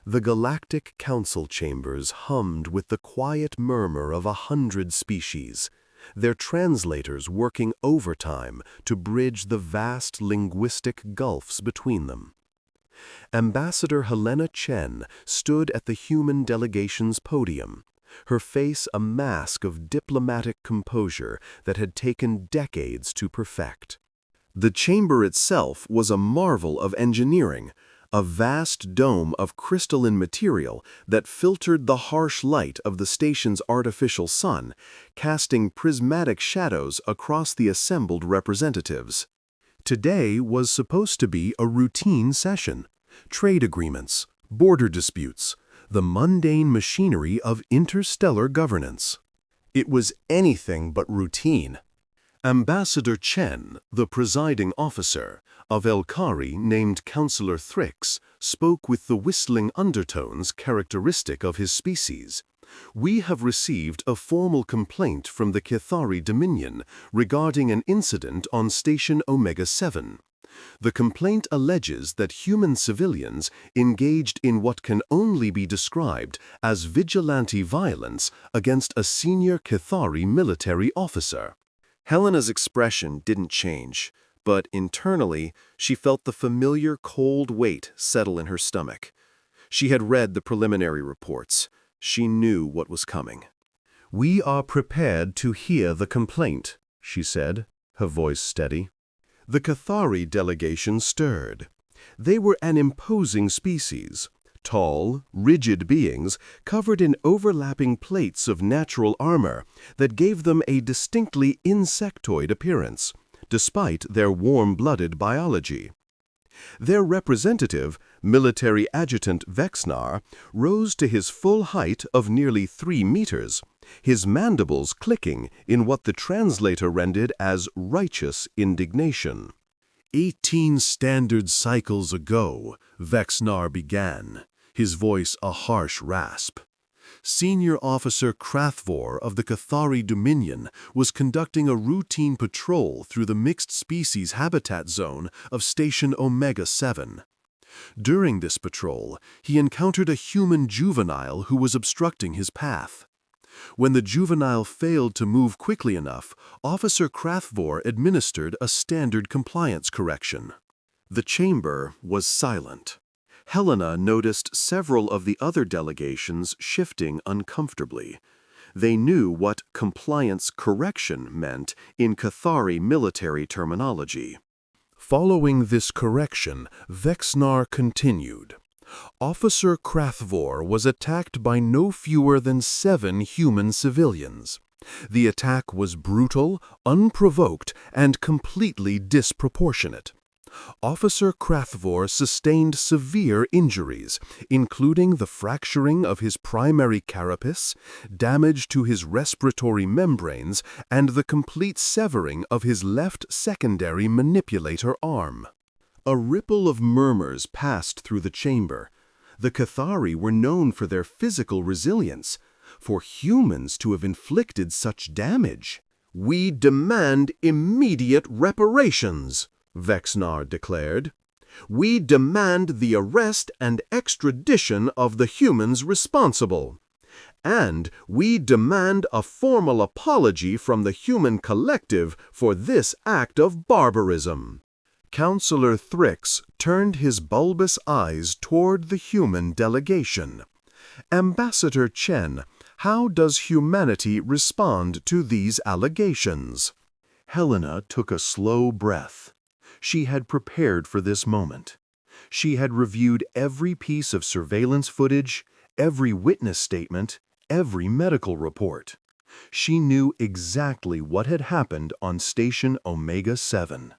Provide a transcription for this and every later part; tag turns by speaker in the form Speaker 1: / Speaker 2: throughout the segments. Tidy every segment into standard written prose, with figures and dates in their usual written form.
Speaker 1: The galactic council chambers hummed with the quiet murmur of 100 species, their translators working overtime to bridge the vast linguistic gulfs between them. Ambassador Helena Chen stood at the human delegation's podium, her face a mask of diplomatic composure that had taken decades to perfect. The chamber itself was a marvel of engineering, a vast dome of crystalline material that filtered the harsh light of the station's artificial sun, casting prismatic shadows across the assembled representatives. Today was supposed to be a routine session. Trade agreements, border disputes, the mundane machinery of interstellar governance. It was anything but routine. Ambassador Chen, the presiding officer, of Elkari named Counselor Thrix, spoke with the whistling undertones characteristic of his species. We have received a formal complaint from the Cathari Dominion regarding an incident on Station Omega-7. The complaint alleges that human civilians engaged in what can only be described as vigilante violence against a senior Cathari military officer. Helena's expression didn't change, but internally she felt the familiar cold weight settle in her stomach. She had read the preliminary reports. She knew what was coming. "We are prepared to hear the complaint," she said, her voice steady. The Cathari delegation stirred. They were an imposing species, tall, rigid beings covered in overlapping plates of natural armor that gave them a distinctly insectoid appearance, despite their warm-blooded biology. Their representative, military adjutant Vexnar, rose to his full height of nearly 3 meters, his mandibles clicking in what the translator rendered as righteous indignation. 18 standard cycles ago, Vexnar began, his voice a harsh rasp. Senior Officer Krathvor of the Cathari Dominion was conducting a routine patrol through the mixed-species habitat zone of Station Omega-7. During this patrol, he encountered a human juvenile who was obstructing his path. When the juvenile failed to move quickly enough, Officer Krathvor administered a standard compliance correction. The chamber was silent. Helena noticed several of the other delegations shifting uncomfortably. They knew what compliance correction meant in Cathari military terminology. Following this correction, Vexnar continued. Officer Krathvor was attacked by no fewer than 7 human civilians. The attack was brutal, unprovoked, and completely disproportionate. Officer Krathvor sustained severe injuries, including the fracturing of his primary carapace, damage to his respiratory membranes, and the complete severing of his left secondary manipulator arm. A ripple of murmurs passed through the chamber. The Cathari were known for their physical resilience. For humans to have inflicted such damage, "We demand immediate reparations," Vexnar declared. "We demand the arrest and extradition of the humans responsible. And we demand a formal apology from the human collective for this act of barbarism." Counselor Thrix turned his bulbous eyes toward the human delegation. "Ambassador Chen, how does humanity respond to these allegations?" Helena took a slow breath. She had prepared for this moment. She had reviewed every piece of surveillance footage, every witness statement, every medical report. She knew exactly what had happened on Station Omega-7.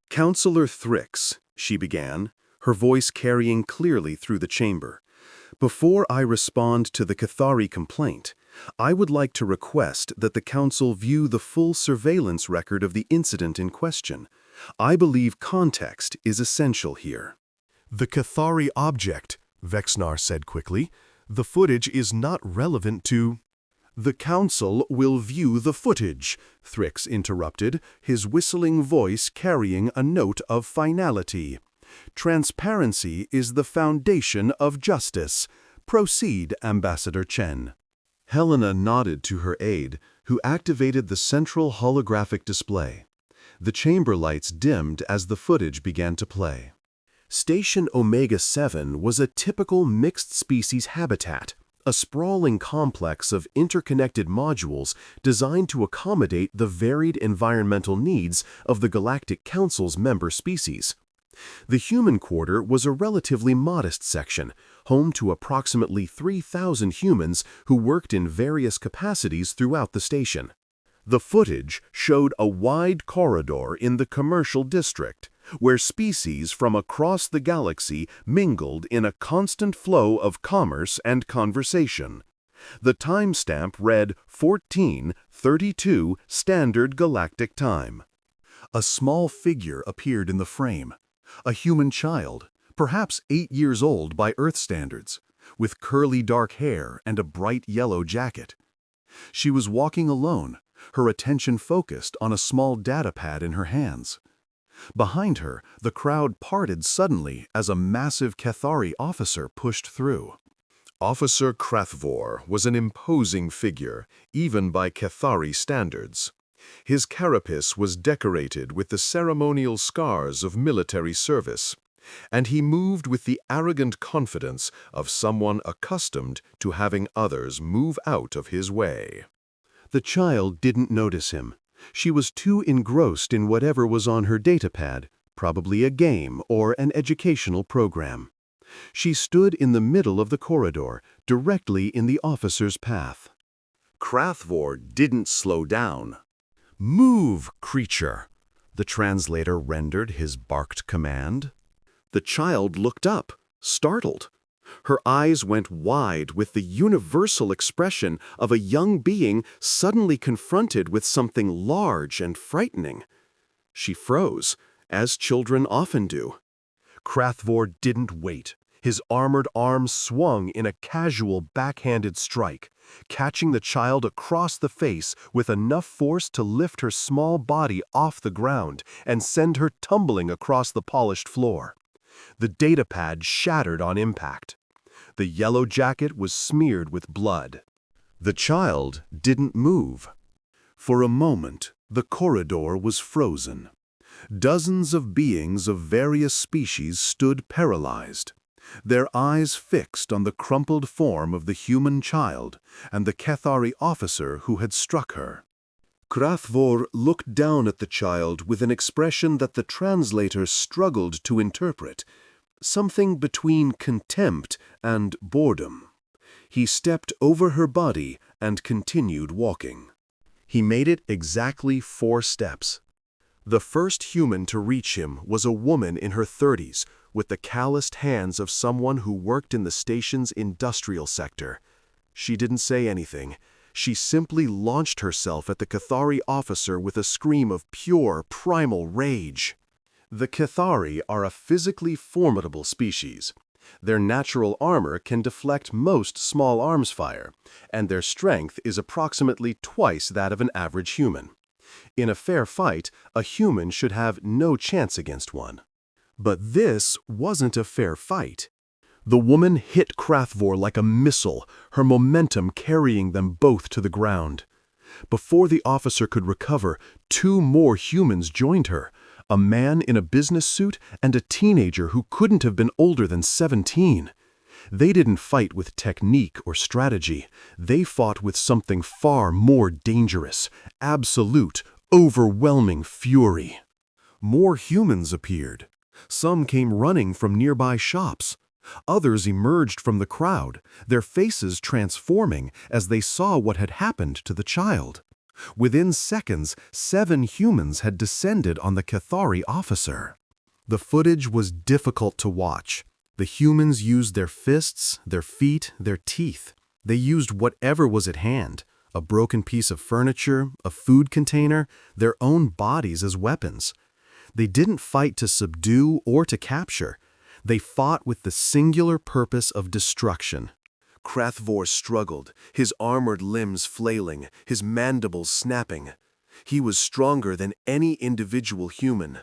Speaker 1: "Counselor Thrix," she began, her voice carrying clearly through the chamber, "before I respond to the Cathari complaint, I would like to request that the Council view the full surveillance record of the incident in question. I believe context is essential here." "The Cathari object," Vexnar said quickly, "the footage is not relevant to—" "The Council will view the footage," Thrix interrupted, his whistling voice carrying a note of finality. Transparency is the foundation of justice. Proceed, Ambassador Chen. Helena nodded to her aide, who activated the central holographic display. The chamber lights dimmed as the footage began to play. Station Omega-7 was a typical mixed-species habitat, a sprawling complex of interconnected modules designed to accommodate the varied environmental needs of the Galactic Council's member species. The human quarter was a relatively modest section, home to approximately 3,000 humans who worked in various capacities throughout the station. The footage showed a wide corridor in the commercial district, where species from across the galaxy mingled in a constant flow of commerce and conversation. The timestamp read 14:32 Standard Galactic Time. A small figure appeared in the frame. A human child, perhaps 8 years old by Earth standards, with curly dark hair and a bright yellow jacket. She was walking alone, her attention focused on a small datapad in her hands. Behind her, the crowd parted suddenly as a massive Cathari officer pushed through. Officer Krathvor was an imposing figure, even by Cathari standards. His carapace was decorated with the ceremonial scars of military service, and he moved with the arrogant confidence of someone accustomed to having others move out of his way. The child didn't notice him. She was too engrossed in whatever was on her datapad, probably a game or an educational program. She stood in the middle of the corridor, directly in the officer's path. Krathvor didn't slow down. "Move, creature!" the translator rendered his barked command. The child looked up, startled. Her eyes went wide with the universal expression of a young being suddenly confronted with something large and frightening. She froze, as children often do. Krathvor didn't wait. His armored arm swung in a casual backhanded strike, catching the child across the face with enough force to lift her small body off the ground and send her tumbling across the polished floor. The datapad shattered on impact. The yellow jacket was smeared with blood. The child didn't move. For a moment, the corridor was frozen. Dozens of beings of various species stood paralyzed, their eyes fixed on the crumpled form of the human child and the Cathari officer who had struck her. Krathvor looked down at the child with an expression that the translator struggled to interpret, something between contempt and boredom. He stepped over her body and continued walking. He made it exactly 4 steps. The first human to reach him was a woman in her 30s, with the calloused hands of someone who worked in the station's industrial sector. She didn't say anything. She simply launched herself at the Cathari officer with a scream of pure, primal rage. The Cathari are a physically formidable species. Their natural armor can deflect most small arms fire, and their strength is approximately twice that of an average human. In a fair fight, a human should have no chance against one. But this wasn't a fair fight. The woman hit Krathvor like a missile, her momentum carrying them both to the ground. Before the officer could recover, 2 more humans joined her, a man in a business suit and a teenager who couldn't have been older than 17. They didn't fight with technique or strategy. They fought with something far more dangerous, absolute, overwhelming fury. More humans appeared. Some came running from nearby shops. Others emerged from the crowd, their faces transforming as they saw what had happened to the child. Within seconds, 7 humans had descended on the Cathari officer. The footage was difficult to watch. The humans used their fists, their feet, their teeth. They used whatever was at hand, a broken piece of furniture, a food container, their own bodies as weapons. They didn't fight to subdue or to capture. They fought with the singular purpose of destruction. Krathvor struggled, his armored limbs flailing, his mandibles snapping. He was stronger than any individual human.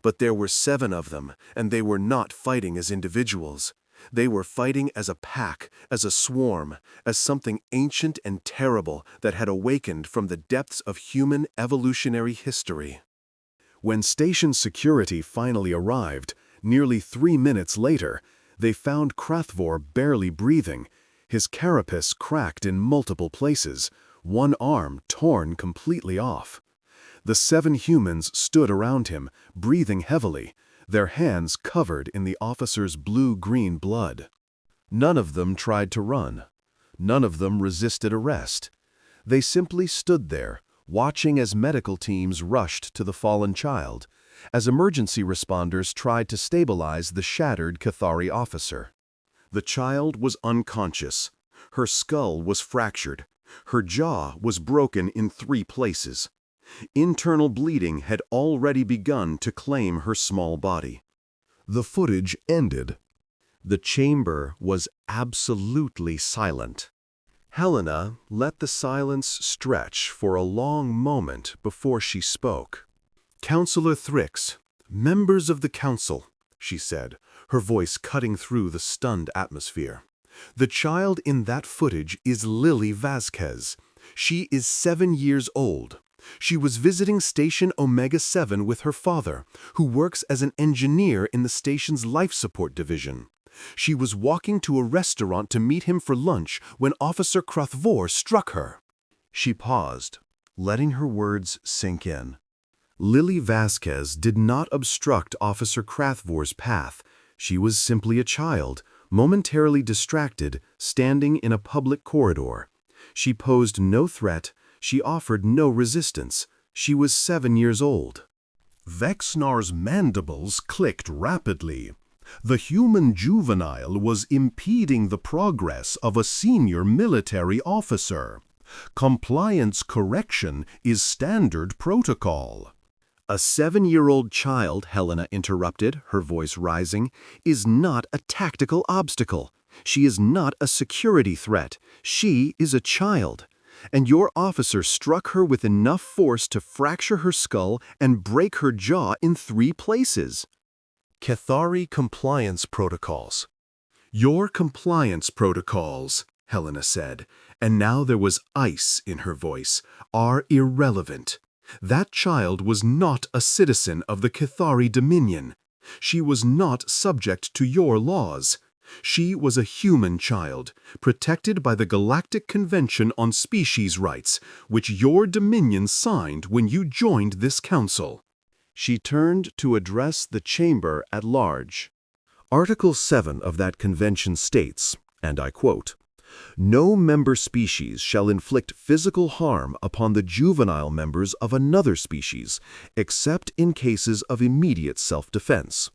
Speaker 1: But there were 7 of them, and they were not fighting as individuals. They were fighting as a pack, as a swarm, as something ancient and terrible that had awakened from the depths of human evolutionary history. When station security finally arrived, nearly 3 minutes later, they found Krathvor barely breathing, his carapace cracked in multiple places, one arm torn completely off. The 7 humans stood around him, breathing heavily, their hands covered in the officer's blue-green blood. None of them tried to run. None of them resisted arrest. They simply stood there, watching as medical teams rushed to the fallen child, as emergency responders tried to stabilize the shattered Cathari officer. The child was unconscious. Her skull was fractured. Her jaw was broken in 3 places. Internal bleeding had already begun to claim her small body. The footage ended. The chamber was absolutely silent. Helena let the silence stretch for a long moment before she spoke. "Counselor Thrix, members of the council," she said, her voice cutting through the stunned atmosphere. "The child in that footage is Lily Vasquez. She is 7 years old. She was visiting Station Omega-7 with her father, who works as an engineer in the station's life support division. She was walking to a restaurant to meet him for lunch when Officer Krathvor struck her." She paused, letting her words sink in. Lily Vasquez did not obstruct Officer Krathvor's path. She was simply a child, momentarily distracted, standing in a public corridor. She posed no threat. She offered no resistance. She was 7 years old. Vexnar's mandibles clicked rapidly. The human juvenile was impeding the progress of a senior military officer. Compliance correction is standard protocol. "A 7-year-old child," Helena interrupted, her voice rising, "is not a tactical obstacle. She is not a security threat. She is a child. And your officer struck her with enough force to fracture her skull and break her jaw in 3 places. Cathari compliance protocols." "Your compliance protocols," Helena said, and now there was ice in her voice, "are irrelevant. That child was not a citizen of the Cathari Dominion. She was not subject to your laws. She was a human child, protected by the Galactic Convention on Species Rights, which your Dominion signed when you joined this council." She turned to address the chamber at large. Article 7 of that convention states, and I quote, "No member species shall inflict physical harm upon the juvenile members of another species, except in cases of immediate self-defense."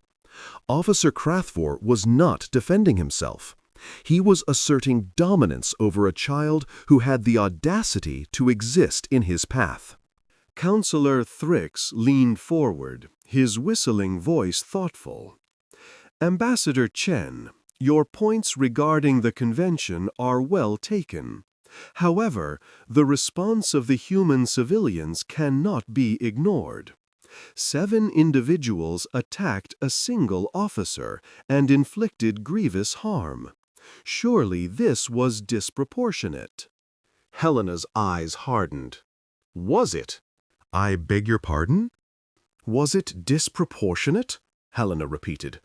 Speaker 1: Officer Krathvor was not defending himself. He was asserting dominance over a child who had the audacity to exist in his path. Counselor Thrix leaned forward, his whistling voice thoughtful. "Ambassador Chen, your points regarding the convention are well taken. However, the response of the human civilians cannot be ignored. 7 individuals attacked a single officer and inflicted grievous harm. Surely this was disproportionate." Helena's eyes hardened. "Was it? I beg your pardon?" "Was it disproportionate?" Helena repeated.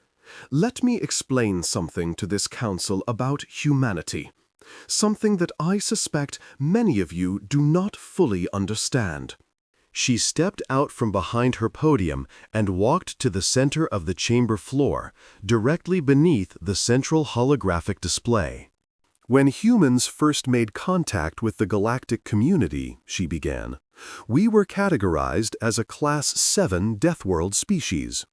Speaker 1: "Let me explain something to this council about humanity. Something that I suspect many of you do not fully understand." She stepped out from behind her podium and walked to the center of the chamber floor, directly beneath the central holographic display. "When humans first made contact with the galactic community," she began, "we were categorized as a Class 7 Deathworld species.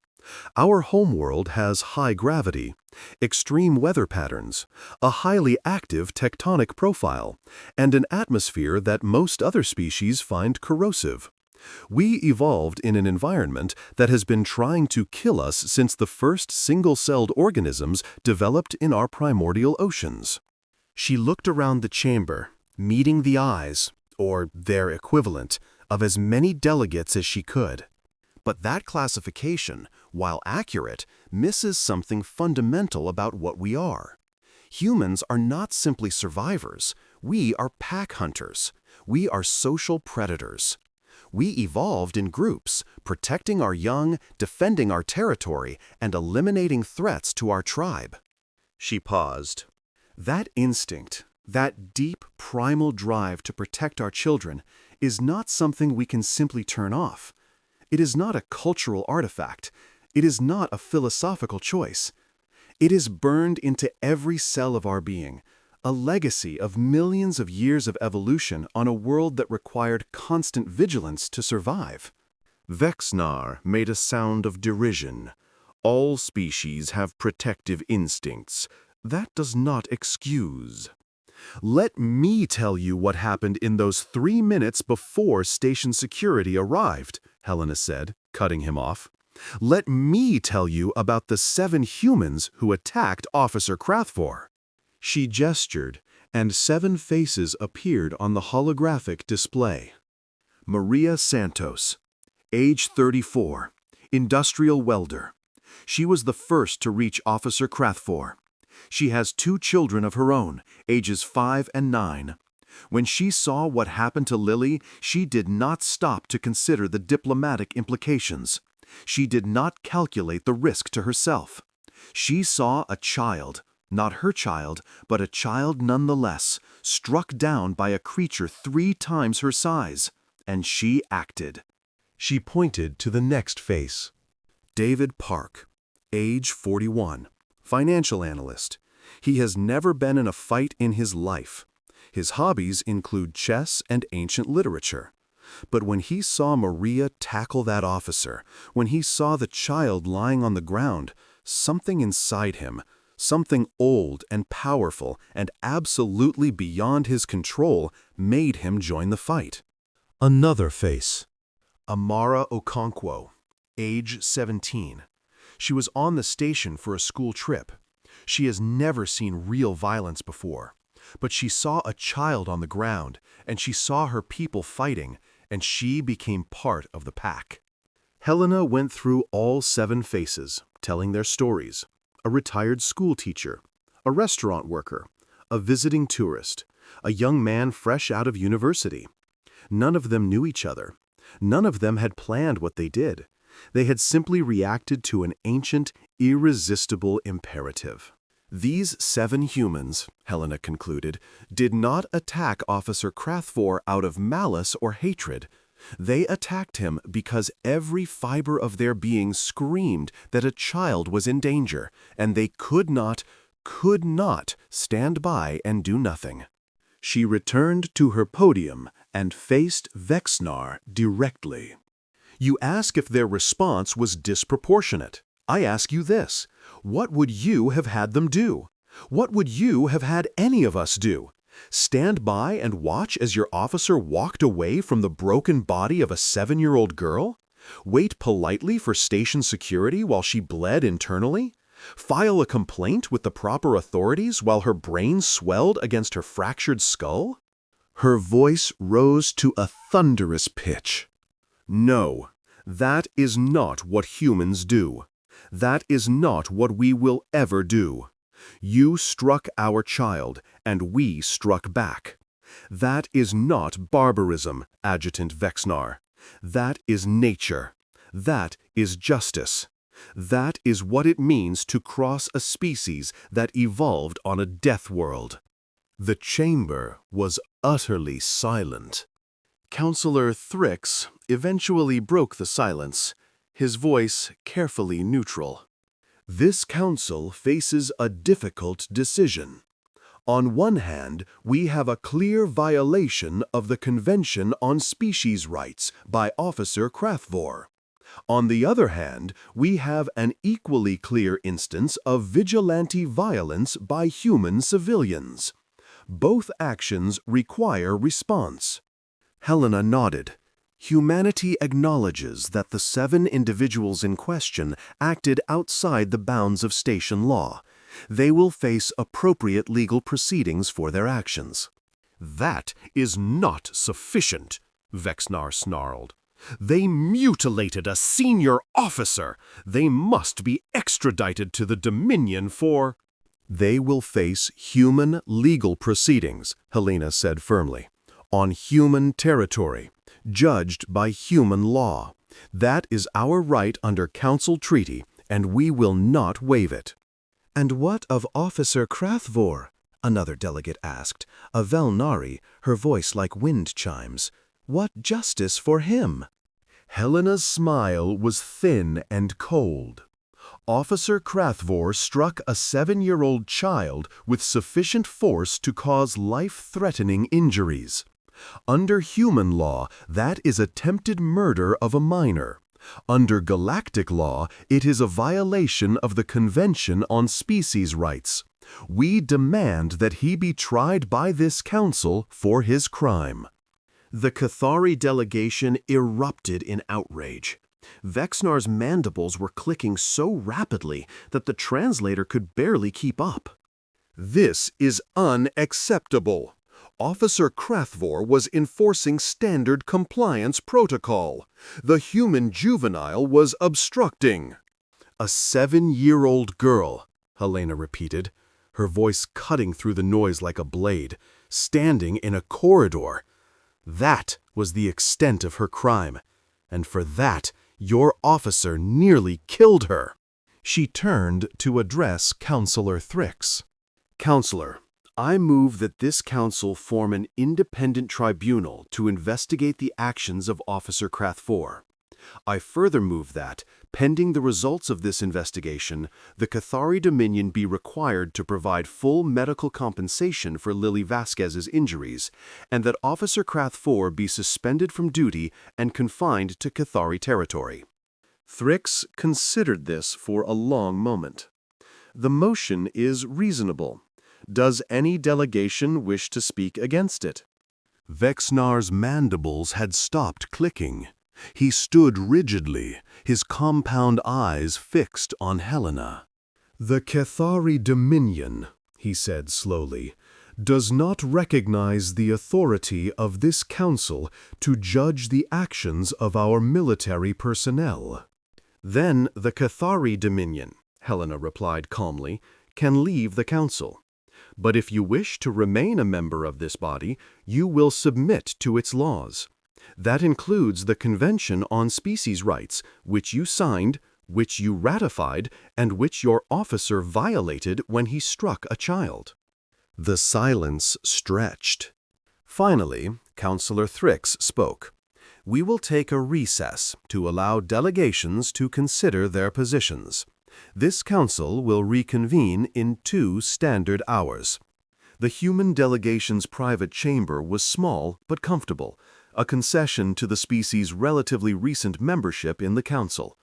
Speaker 1: Our homeworld has high gravity, extreme weather patterns, a highly active tectonic profile, and an atmosphere that most other species find corrosive. We evolved in an environment that has been trying to kill us since the first single-celled organisms developed in our primordial oceans." She looked around the chamber, meeting the eyes, or their equivalent, of as many delegates as she could. But that classification, while accurate, misses something fundamental about what we are. Humans are not simply survivors. We are pack hunters. We are social predators. We evolved in groups, protecting our young, defending our territory, and eliminating threats to our tribe. She paused. That instinct, that deep, primal drive to protect our children, is not something we can simply turn off. It is not a cultural artifact. It is not a philosophical choice. It is burned into every cell of our being, a legacy of millions of years of evolution on a world that required constant vigilance to survive. Vexnar made a sound of derision. All species have protective instincts. That does not excuse. Let me tell you what happened in those 3 minutes before station security arrived, Helena said, cutting him off. Let me tell you about the 7 humans who attacked Officer Krathvor. She gestured, and 7 faces appeared on the holographic display. Maria Santos, age 34, industrial welder. She was the first to reach Officer Krathvor. She has 2 children of her own, ages 5 and 9. When she saw what happened to Lily, she did not stop to consider the diplomatic implications. She did not calculate the risk to herself. She saw a child, not her child, but a child nonetheless, struck down by a creature 3 times her size, and she acted. She pointed to the next face. David Park, age 41, financial analyst. He has never been in a fight in his life. His hobbies include chess and ancient literature. But when he saw Maria tackle that officer, when he saw the child lying on the ground, something inside him, something old and powerful and absolutely beyond his control, made him join the fight. Another face. Amara Okonkwo, age 17. She was on the station for a school trip. She has never seen real violence before. But she saw a child on the ground, and she saw her people fighting, and she became part of the pack. Helena went through all 7 faces, telling their stories. A retired school teacher, a restaurant worker, a visiting tourist, a young man fresh out of university. None of them knew each other. None of them had planned what they did. They had simply reacted to an ancient, irresistible imperative. These 7 humans, Helena concluded, did not attack Officer Krathvor out of malice or hatred. They attacked him because every fiber of their being screamed that a child was in danger, and they could not stand by and do nothing. She returned to her podium and faced Vexnar directly. You ask if their response was disproportionate. I ask you this. What would you have had them do? What would you have had any of us do? Stand by and watch as your officer walked away from the broken body of a 7-year-old girl? Wait politely for station security while she bled internally? File a complaint with the proper authorities while her brain swelled against her fractured skull? Her voice rose to a thunderous pitch. No, that is not what humans do. That is not what we will ever do. You struck our child, and we struck back. That is not barbarism, Adjutant Vexnar. That is nature. That is justice. That is what it means to cross a species that evolved on a death world. The chamber was utterly silent. Counselor Thrix eventually broke the silence, his voice carefully neutral. This council faces a difficult decision. On one hand, we have a clear violation of the Convention on Species Rights by Officer Krathvor. On the other hand, we have an equally clear instance of vigilante violence by human civilians. Both actions require response. Helena nodded. Humanity acknowledges that the 7 individuals in question acted outside the bounds of station law. They will face appropriate legal proceedings for their actions. That is not sufficient, Vexnar snarled. They mutilated a senior officer. They must be extradited to the Dominion for... They will face human legal proceedings, Helena said firmly, on human territory, judged by human law. That is our right under Council Treaty, and we will not waive it.
Speaker 2: And what of Officer Krathvor? Another delegate asked, a Velnari, her voice like wind chimes. What justice for him?
Speaker 1: Helena's smile was thin and cold. Officer Krathvor struck a 7-year-old child with sufficient force to cause life-threatening injuries. Under human law, that is attempted murder of a minor. Under galactic law, it is a violation of the Convention on Species Rights. We demand that he be tried by this council for his crime. The Cathari delegation erupted in outrage. Vexnar's mandibles were clicking so rapidly that the translator could barely keep up. This is unacceptable. Officer Krathvor was enforcing standard compliance protocol. The human juvenile was obstructing. A 7-year-old girl, Helena repeated, her voice cutting through the noise like a blade, standing in a corridor. That was the extent of her crime, and for that, your officer nearly killed her. She turned to address Counselor Thrix. Counselor, I move that this council form an independent tribunal to investigate the actions of Officer Krathvor. I further move that, pending the results of this investigation, the Cathari Dominion be required to provide full medical compensation for Lily Vasquez's injuries, and that Officer Krathvor be suspended from duty and confined to Cathari territory. Thrix considered this for a long moment. The motion is reasonable. Does any delegation wish to speak against it? Vexnar's mandibles had stopped clicking. He stood rigidly, his compound eyes fixed on Helena. The Cathari Dominion, he said slowly, does not recognize the authority of this council to judge the actions of our military personnel. Then the Cathari Dominion, Helena replied calmly, can leave the council. But if you wish to remain a member of this body, you will submit to its laws. That includes the Convention on Species Rights, which you signed, which you ratified, and which your officer violated when he struck a child. The silence stretched. Finally, Counselor Thrix spoke. We will take a recess to allow delegations to consider their positions. This council will reconvene in 2 standard hours. The human delegation's private chamber was small but comfortable, a concession to the species' relatively recent membership in the council.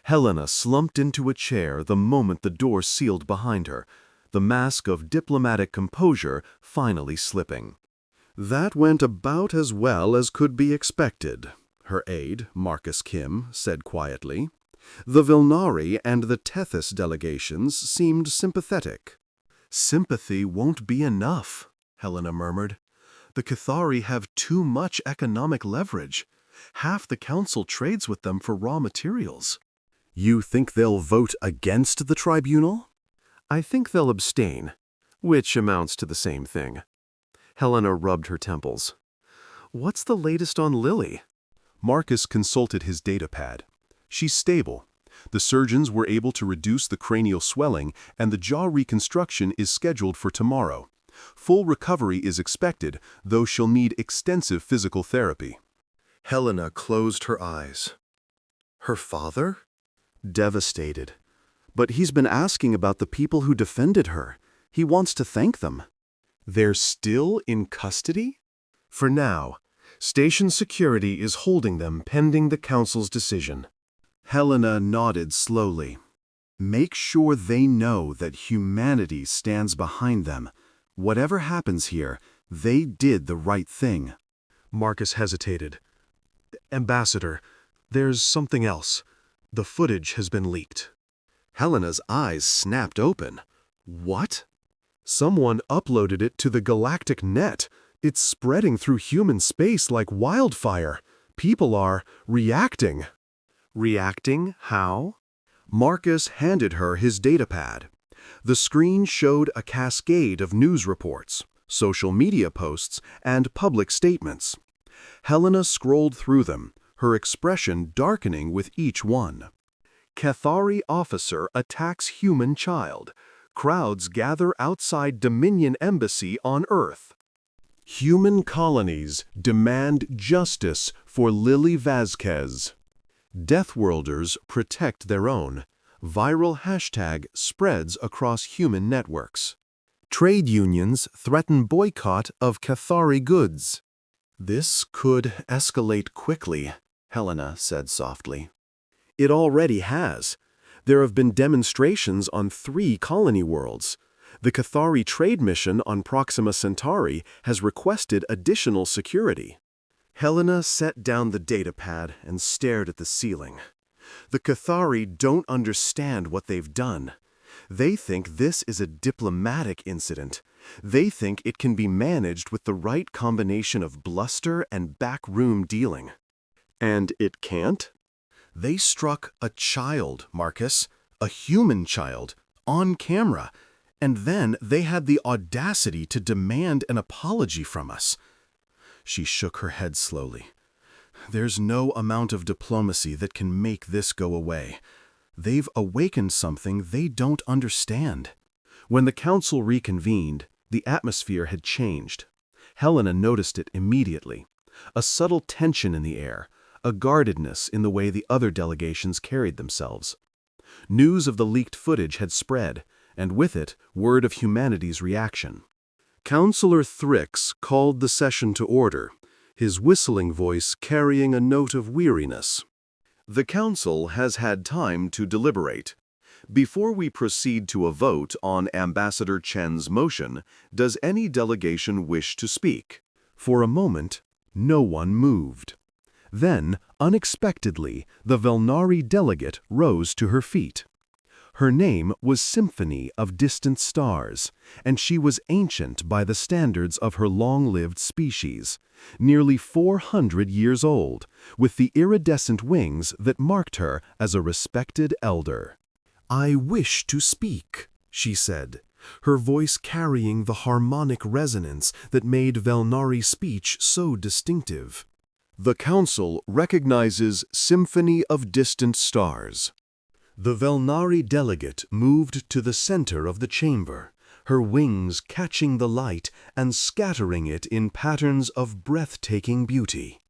Speaker 1: Helena slumped into a chair the moment the door sealed behind her, the mask of diplomatic composure finally slipping. That went about as well as could be expected, her aide, Marcus Kim, said quietly. The Vilnari and the Tethys delegations seemed sympathetic. Sympathy won't be enough, Helena murmured. The Cathari have too much economic leverage. Half the council trades with them for raw materials. You think they'll vote against the tribunal? I think they'll abstain, which amounts to the same thing. Helena rubbed her temples. What's the latest on Lily? Marcus consulted his datapad. She's stable. The surgeons were able to reduce the cranial swelling, and the jaw reconstruction is scheduled for tomorrow. Full recovery is expected, though she'll need extensive physical therapy. Helena closed her eyes. Her father? Devastated. But he's been asking about the people who defended her. He wants to thank them. They're still in custody? For now. Station security is holding them pending the council's decision. Helena nodded slowly. Make sure they know that humanity stands behind them. Whatever happens here, they did the right thing. Marcus hesitated. Ambassador, there's something else. The footage has been leaked. Helena's eyes snapped open. What? Someone uploaded it to the Galactic Net. It's spreading through human space like wildfire. People are reacting. Reacting? How? Marcus handed her his datapad. The screen showed a cascade of news reports, social media posts, and public statements. Helena scrolled through them, her expression darkening with each one. Cathari officer attacks human child. Crowds gather outside Dominion Embassy on Earth. Human colonies demand justice for Lily Vasquez. Deathworlders protect their own. Viral hashtag spreads across human networks. Trade unions threaten boycott of Cathari goods. This could escalate quickly, Helena said softly. It already has. There have been demonstrations on 3 colony worlds. The Cathari trade mission on Proxima Centauri has requested additional security. Helena set down the datapad and stared at the ceiling. The Cathari don't understand what they've done. They think this is a diplomatic incident. They think it can be managed with the right combination of bluster and backroom dealing. And it can't? They struck a child, Marcus, a human child, on camera, and then they had the audacity to demand an apology from us. She shook her head slowly. There's no amount of diplomacy that can make this go away. They've awakened something they don't understand. When the council reconvened, the atmosphere had changed. Helena noticed it immediately. A subtle tension in the air, a guardedness in the way the other delegations carried themselves. News of the leaked footage had spread, and with it, word of humanity's reaction. Councillor Thrix called the session to order, his whistling voice carrying a note of weariness. The council has had time to deliberate. Before we proceed to a vote on Ambassador Chen's motion, does any delegation wish to speak? For a moment, no one moved. Then, unexpectedly, the Velnari delegate rose to her feet. Her name was Symphony of Distant Stars, and she was ancient by the standards of her long-lived species, nearly 400 years old, with the iridescent wings that marked her as a respected elder. "I wish to speak," she said, her voice carrying the harmonic resonance that made Velnari speech so distinctive. The council recognizes Symphony of Distant Stars. The Velnari delegate moved to the center of the chamber, her wings catching the light and scattering it in patterns of breathtaking beauty.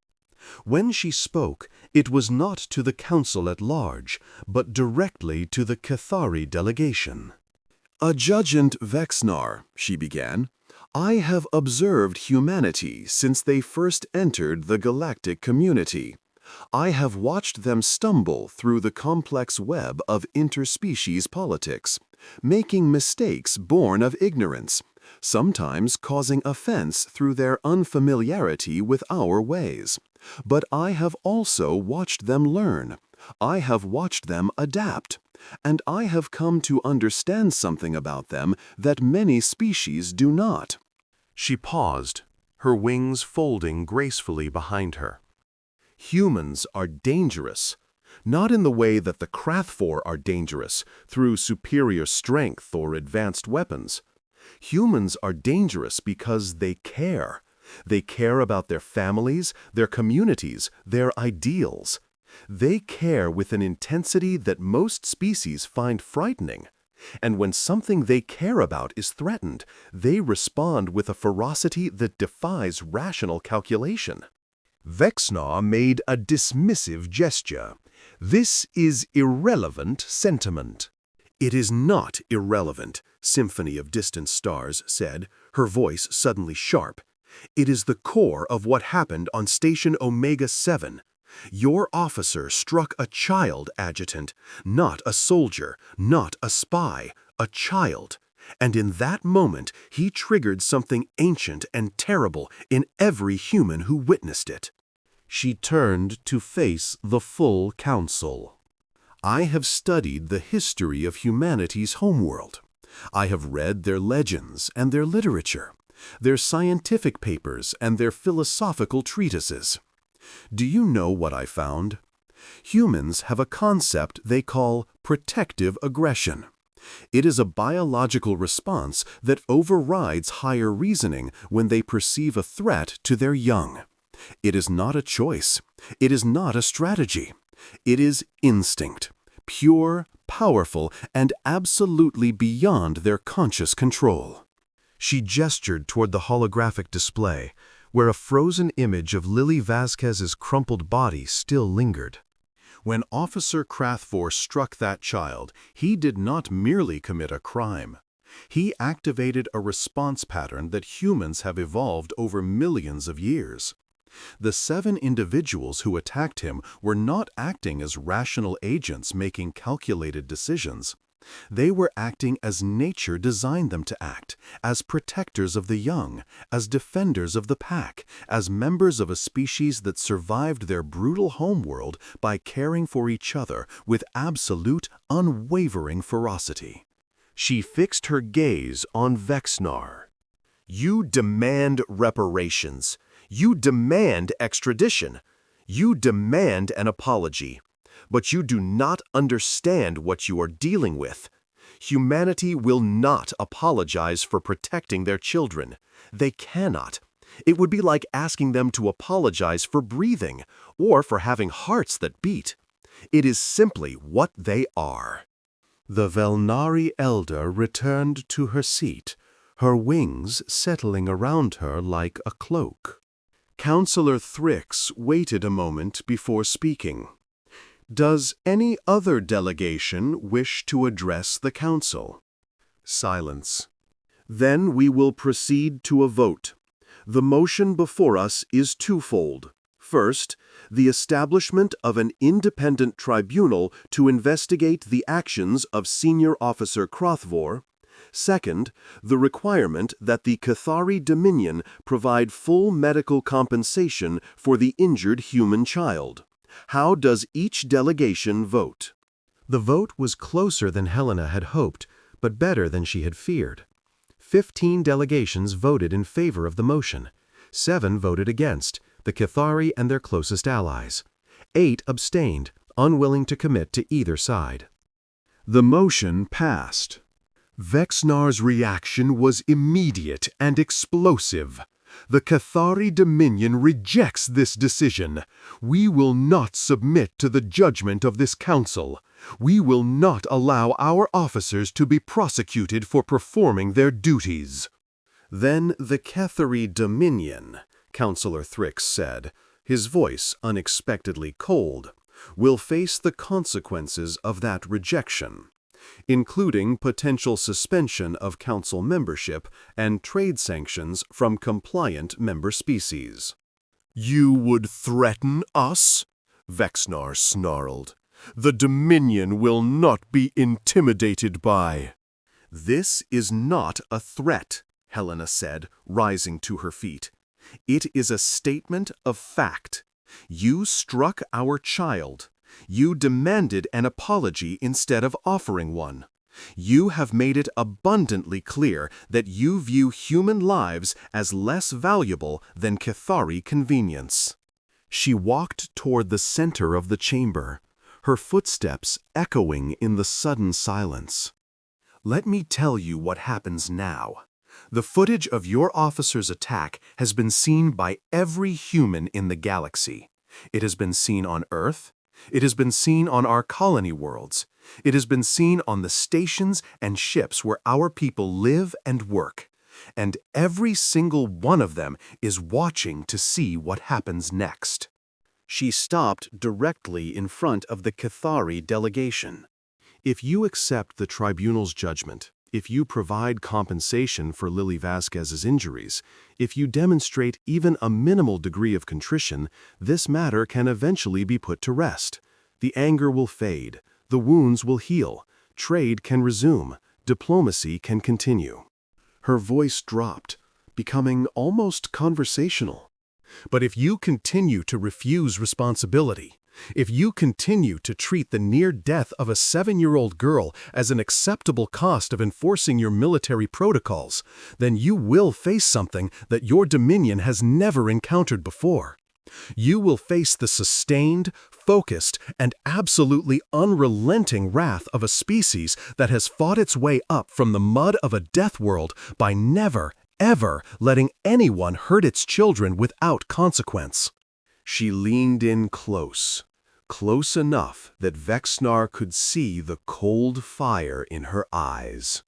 Speaker 1: When she spoke, it was not to the council at large, but directly to the Cathari delegation. "Adjudgant Vexnar," she began, "I have observed humanity since they first entered the galactic community. I have watched them stumble through the complex web of interspecies politics, making mistakes born of ignorance, sometimes causing offense through their unfamiliarity with our ways. But I have also watched them learn. I have watched them adapt. And I have come to understand something about them that many species do not." She paused, her wings folding gracefully behind her. Humans are dangerous, not in the way that the Krathvor are dangerous, through superior strength or advanced weapons. Humans are dangerous because they care. They care about their families, their communities, their ideals. They care with an intensity that most species find frightening. And when something they care about is threatened, they respond with a ferocity that defies rational calculation. Vexnar made a dismissive gesture. "This is irrelevant sentiment." "It is not irrelevant," Symphony of Distant Stars said, her voice suddenly sharp. "It is the core of what happened on Station Omega-7. Your officer struck a child, Adjutant, not a soldier, not a spy, a child. And in that moment, he triggered something ancient and terrible in every human who witnessed it." She turned to face the full council. "I have studied the history of humanity's homeworld. I have read their legends and their literature, their scientific papers and their philosophical treatises. Do you know what I found? Humans have a concept they call protective aggression. It is a biological response that overrides higher reasoning when they perceive a threat to their young. It is not a choice. It is not a strategy. It is instinct, pure, powerful, and absolutely beyond their conscious control.
Speaker 2: She gestured toward the holographic display, where a frozen image of Lily Vasquez's crumpled body still lingered.
Speaker 1: When Officer Krathvor struck that child, he did not merely commit a crime. He activated a response pattern that humans have evolved over millions of years. The 7 individuals who attacked him were not acting as rational agents making calculated decisions. They were acting as nature designed them to act, as protectors of the young, as defenders of the pack, as members of a species that survived their brutal homeworld by caring for each other with absolute, unwavering ferocity. She fixed her gaze on Vexnar. You demand reparations. You demand extradition. You demand an apology. But you do not understand what you are dealing with. Humanity will not apologize for protecting their children. They cannot. It would be like asking them to apologize for breathing or for having hearts that beat. It is simply what they are. The Velnari elder returned to her seat, her wings settling around her like a cloak. Counselor Thrix waited a moment before speaking. Does any other delegation wish to address the council? Silence. Then we will proceed to a vote. The motion before us is twofold. First, the establishment of an independent tribunal to investigate the actions of Senior Officer Krathvor. Second, the requirement that the Cathari Dominion provide full medical compensation for the injured human child. How does each delegation vote?
Speaker 2: The vote was closer than Helena had hoped, but better than she had feared. 15 delegations voted in favor of the motion. 7 voted against, the Cathari and their closest allies. 8 abstained, unwilling to commit to either side.
Speaker 1: The motion passed. Vexnar's reaction was immediate and explosive. The Cathari Dominion rejects this decision. We will not submit to the judgment of this council. We will not allow our officers to be prosecuted for performing their duties. Then the Cathari Dominion, Counselor Thrix said, his voice unexpectedly cold, will face the consequences of that rejection, including potential suspension of council membership and trade sanctions from compliant member species. You would threaten us? Vexnar snarled. The Dominion will not be intimidated by. This is not a threat, Helena said, rising to her feet. It is a statement of fact. You struck our child. You demanded an apology instead of offering one. You have made it abundantly clear that you view human lives as less valuable than Cathari convenience. She walked toward the center of the chamber, her footsteps echoing in the sudden silence. Let me tell you what happens now. The footage of your officer's attack has been seen by every human in the galaxy. It has been seen on Earth. It has been seen on our colony worlds. It has been seen on the stations and ships where our people live and work. And every single one of them is watching to see what happens next. She stopped directly in front of the Cathari delegation. If you accept the tribunal's judgment, if you provide compensation for Lily Vasquez's injuries, if you demonstrate even a minimal degree of contrition, this matter can eventually be put to rest. The anger will fade, the wounds will heal, trade can resume, diplomacy can continue. Her voice dropped, becoming almost conversational. But if you continue to refuse responsibility, if you continue to treat the near death of a 7-year-old girl as an acceptable cost of enforcing your military protocols, then you will face something that your Dominion has never encountered before.
Speaker 2: You will face the sustained, focused, and absolutely unrelenting wrath of a species that has fought its way up from the mud of a death world by never, ever letting anyone hurt its children without consequence."
Speaker 1: She leaned in close, close enough that Vexnar could see the cold fire in her eyes.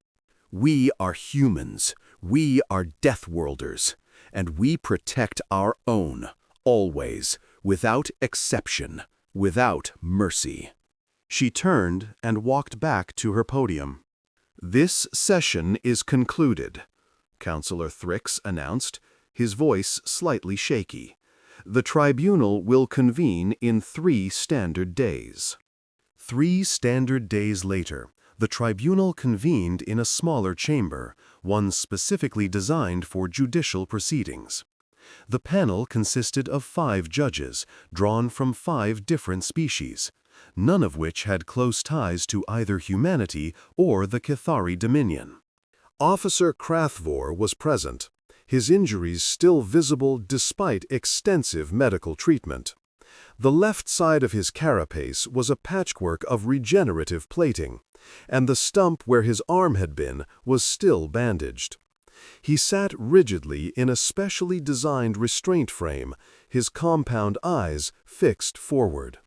Speaker 1: "We are humans. We are Deathworlders, and we protect our own, always, without exception, without mercy." She turned and walked back to her podium. "This session is concluded," Counselor Thrix announced, his voice slightly shaky. "The tribunal will convene in 3 standard days." 3 standard days later, the tribunal convened in a smaller chamber, one specifically designed for judicial proceedings. The panel consisted of 5 judges, drawn from 5 different species, none of which had close ties to either humanity or the Cathari Dominion. Officer Krathvor was present, his injuries still visible despite extensive medical treatment. The left side of his carapace was a patchwork of regenerative plating, and the stump where his arm had been was still bandaged. He sat rigidly in a specially designed restraint frame, his compound eyes fixed forward.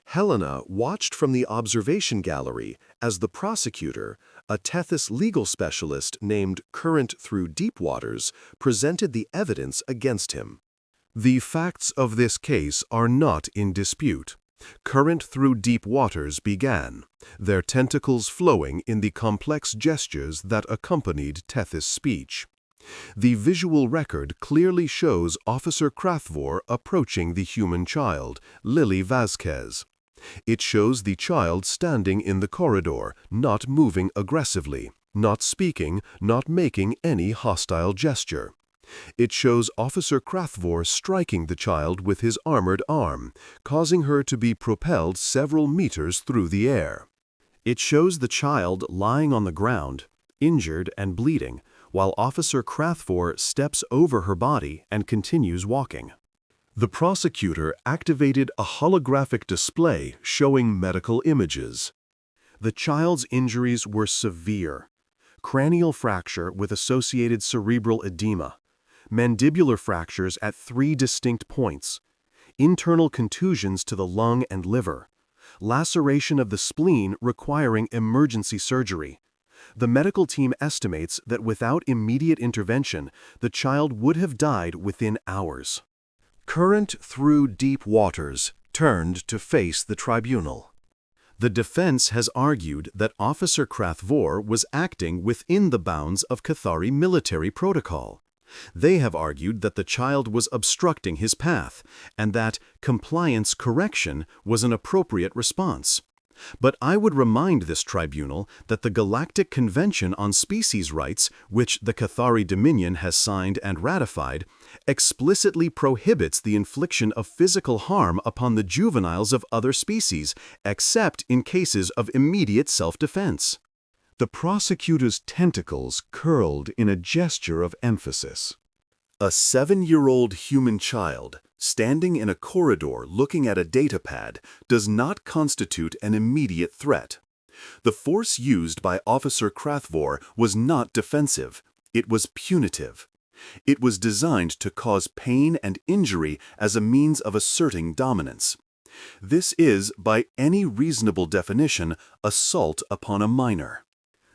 Speaker 1: Helena watched from the observation gallery as the prosecutor, a Tethys legal specialist named Current Through Deep Waters, presented the evidence against him. "The facts of this case are not in dispute. Current Through Deep Waters began, their tentacles flowing in the complex gestures that accompanied Tethys' speech. The visual record clearly shows Officer Krathvor approaching the human child, Lily Vasquez. It shows the child standing in the corridor, not moving aggressively, not speaking, not making any hostile gesture. It shows Officer Krathvor striking the child with his armored arm, causing her to be propelled several meters through the air. It shows the child lying on the ground, injured and bleeding, while Officer Krathvor steps over her body and continues walking. The prosecutor activated a holographic display showing medical images. The child's injuries were severe: cranial fracture with associated cerebral edema, mandibular fractures at 3 distinct points, internal contusions to the lung and liver, laceration of the spleen requiring emergency surgery. The medical team estimates that without immediate intervention, the child would have died within hours. Current Through Deep Waters turned to face the tribunal. The defense has argued that Officer Krathvor was acting within the bounds of Cathari military protocol. They have argued that the child was obstructing his path, and that compliance correction was an appropriate response. But I would remind this tribunal that the Galactic Convention on Species Rights, which the Cathari Dominion has signed and ratified, explicitly prohibits the infliction of physical harm upon the juveniles of other species, except in cases of immediate self-defense. The prosecutor's tentacles curled in a gesture of emphasis. A 7-year-old human child, standing in a corridor looking at a datapad, does not constitute an immediate threat. The force used by Officer Krathvor was not defensive, it was punitive. It was designed to cause pain and injury as a means of asserting dominance. This is, by any reasonable definition, assault upon a minor.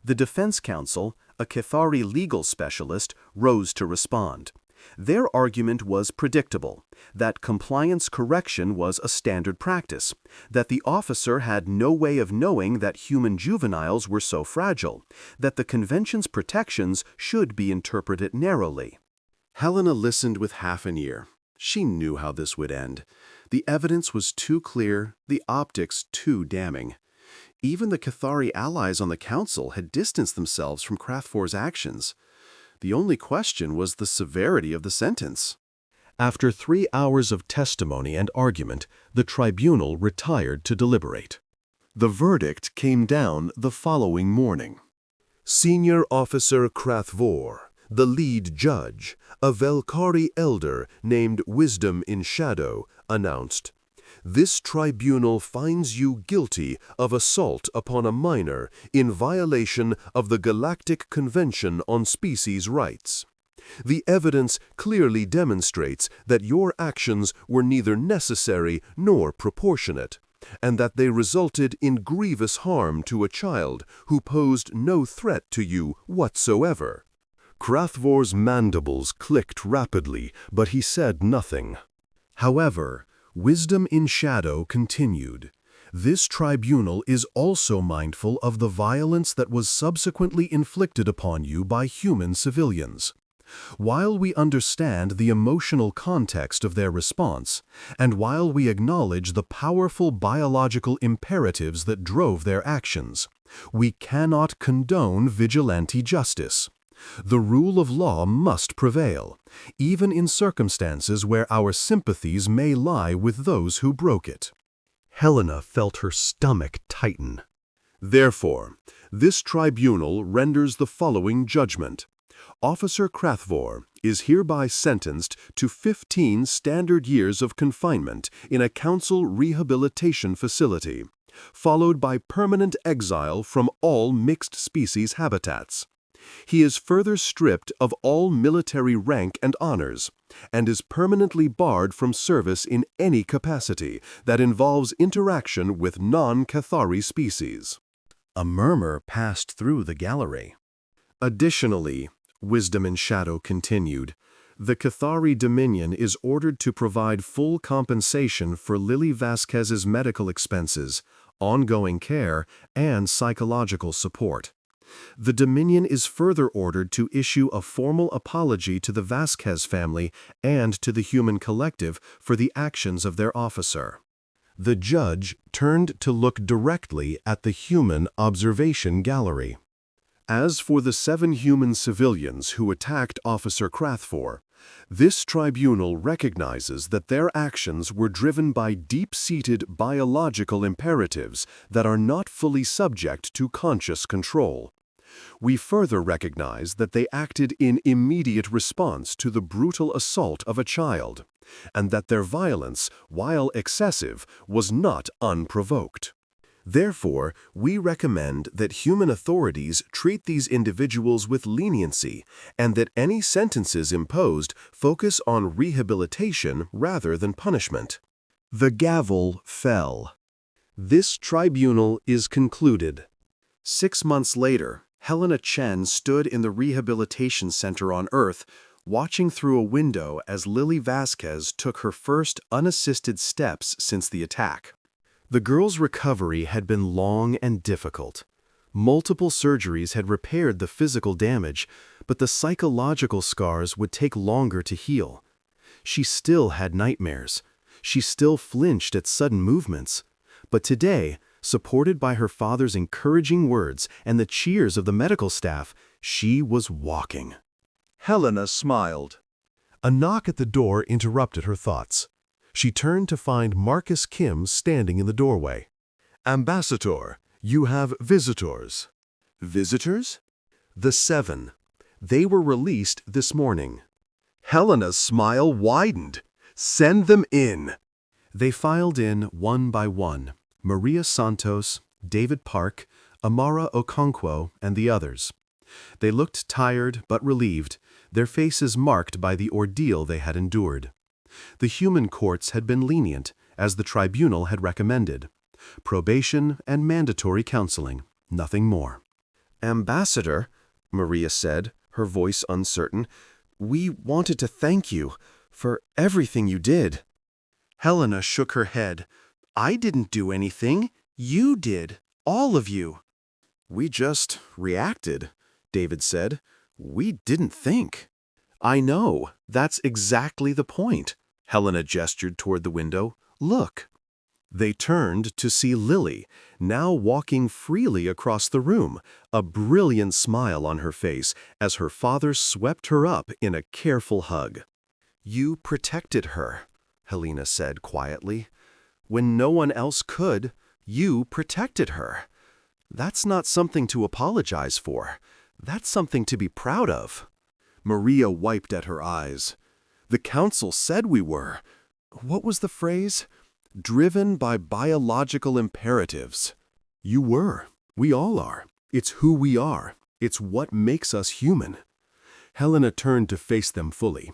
Speaker 1: The defense counsel, a Cathari legal specialist, rose to respond. Their argument was predictable, that compliance correction was a standard practice, that the officer had no way of knowing that human juveniles were so fragile, that the convention's protections should be interpreted narrowly. Helena listened with half an ear. She knew how this would end. The evidence was too clear, the optics too damning. Even the Cathari allies on the council had distanced themselves from Krathvor's actions. The only question was the severity of the sentence. After 3 hours of testimony and argument, the tribunal retired to deliberate. The verdict came down the following morning. Senior Officer Krathvor, The lead judge, a Velkari elder named Wisdom in Shadow, announced, "This tribunal finds you guilty of assault upon a minor in violation of the Galactic Convention on Species Rights. The evidence clearly demonstrates that your actions were neither necessary nor proportionate, and that they resulted in grievous harm to a child who posed no threat to you whatsoever." Krathvor's mandibles clicked rapidly, but he said nothing. However, Wisdom in Shadow continued, "This tribunal is also mindful of the violence that was subsequently inflicted upon you by human civilians. While we understand the emotional context of their response, and while we acknowledge the powerful biological imperatives that drove their actions, we cannot condone vigilante justice. The rule of law must prevail, even in circumstances where our sympathies may lie with those who broke it." Helena felt her stomach tighten. "Therefore, this tribunal renders the following judgment. Officer Krathvor is hereby sentenced to 15 standard years of confinement in a council rehabilitation facility, followed by permanent exile from all mixed-species habitats. He is further stripped of all military rank and honors, and is permanently barred from service in any capacity that involves interaction with non-Cathari species." A murmur passed through the gallery. "Additionally," Wisdom in Shadow continued, "the Cathari Dominion is ordered to provide full compensation for Lily Vasquez's medical expenses, ongoing care, and psychological support. The Dominion is further ordered to issue a formal apology to the Vasquez family and to the human collective for the actions of their officer." The judge turned to look directly at the human observation gallery. "As for the 7 human civilians who attacked Officer Krathvor, this tribunal recognizes that their actions were driven by deep-seated biological imperatives that are not fully subject to conscious control. We further recognize that they acted in immediate response to the brutal assault of a child, and that their violence, while excessive, was not unprovoked. Therefore, we recommend that human authorities treat these individuals with leniency, and that any sentences imposed focus on rehabilitation rather than punishment." The gavel fell. "This tribunal is concluded." 6 months later, Helena Chen stood in the rehabilitation center on Earth, watching through a window as Lily Vasquez took her first unassisted steps since the attack. The girl's recovery had been long and difficult. Multiple surgeries had repaired the physical damage, but the psychological scars would take longer to heal. She still had nightmares. She still flinched at sudden movements. But today, supported by her father's encouraging words and the cheers of the medical staff, she was walking. Helena smiled. A knock at the door interrupted her thoughts. She turned to find Marcus Kim standing in the doorway. "Ambassador, you have visitors." "Visitors?" "The 7. They were released this morning." Helena's smile widened. "Send them in." They filed in one by one. Maria Santos, David Park, Amara Okonkwo, and the others. They looked tired but relieved, their faces marked by the ordeal they had endured. The human courts had been lenient, as the tribunal had recommended. Probation and mandatory counseling, nothing more. "Ambassador," Maria said, her voice uncertain, "we wanted to thank you for everything you did." Helena shook her head. "I didn't do anything. You did. All of you." "We just reacted," David said. "We didn't think." "I know. That's exactly the point." Helena gestured toward the window. "Look." They turned to see Lily, now walking freely across the room, a brilliant smile on her face as her father swept her up in a careful hug. "You protected her," Helena said quietly. "When no one else could, you protected her. That's not something to apologize for. That's something to be proud of." Maria wiped at her eyes. The council said we were. What was the phrase? Driven by biological imperatives. You were. We all are. It's who we are. It's what makes us human. Helena turned to face them fully.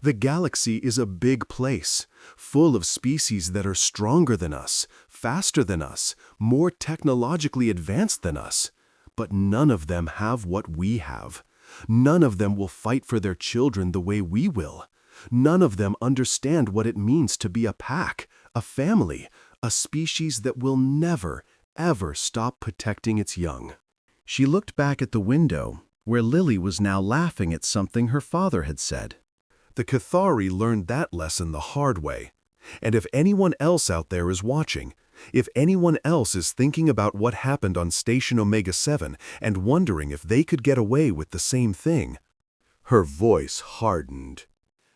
Speaker 1: The galaxy is a big place, full of species that are stronger than us, faster than us, more technologically advanced than us. But none of them have what we have. None of them will fight for their children the way we will. None of them understand what it means to be a pack, a family, a species that will never, ever stop protecting its young. She looked back at the window, where Lily was now laughing at something her father had said. The Cathari learned that lesson the hard way. And if anyone else out there is watching, if anyone else is thinking about what happened on Station Omega-7 and wondering if they could get away with the same thing, her voice hardened.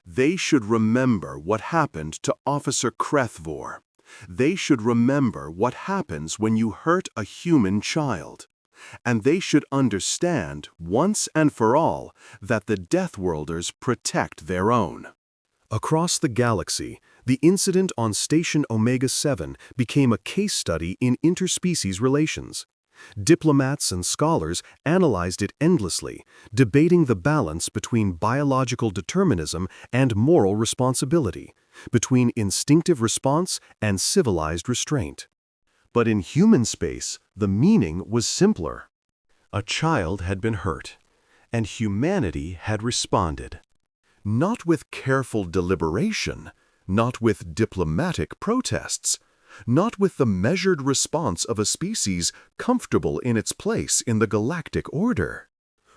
Speaker 1: They should remember what happened to Officer Krethvor. They should remember what happens when you hurt a human child. And they should understand, once and for all, that the Deathworlders protect their own. Across the galaxy, the incident on Station Omega-7 became a case study in interspecies relations. Diplomats and scholars analyzed it endlessly, debating the balance between biological determinism and moral responsibility, between instinctive response and civilized restraint. But in human space, the meaning was simpler. A child had been hurt, and humanity had responded. Not with careful deliberation, not with diplomatic protests, not with the measured response of a species comfortable in its place in the galactic order.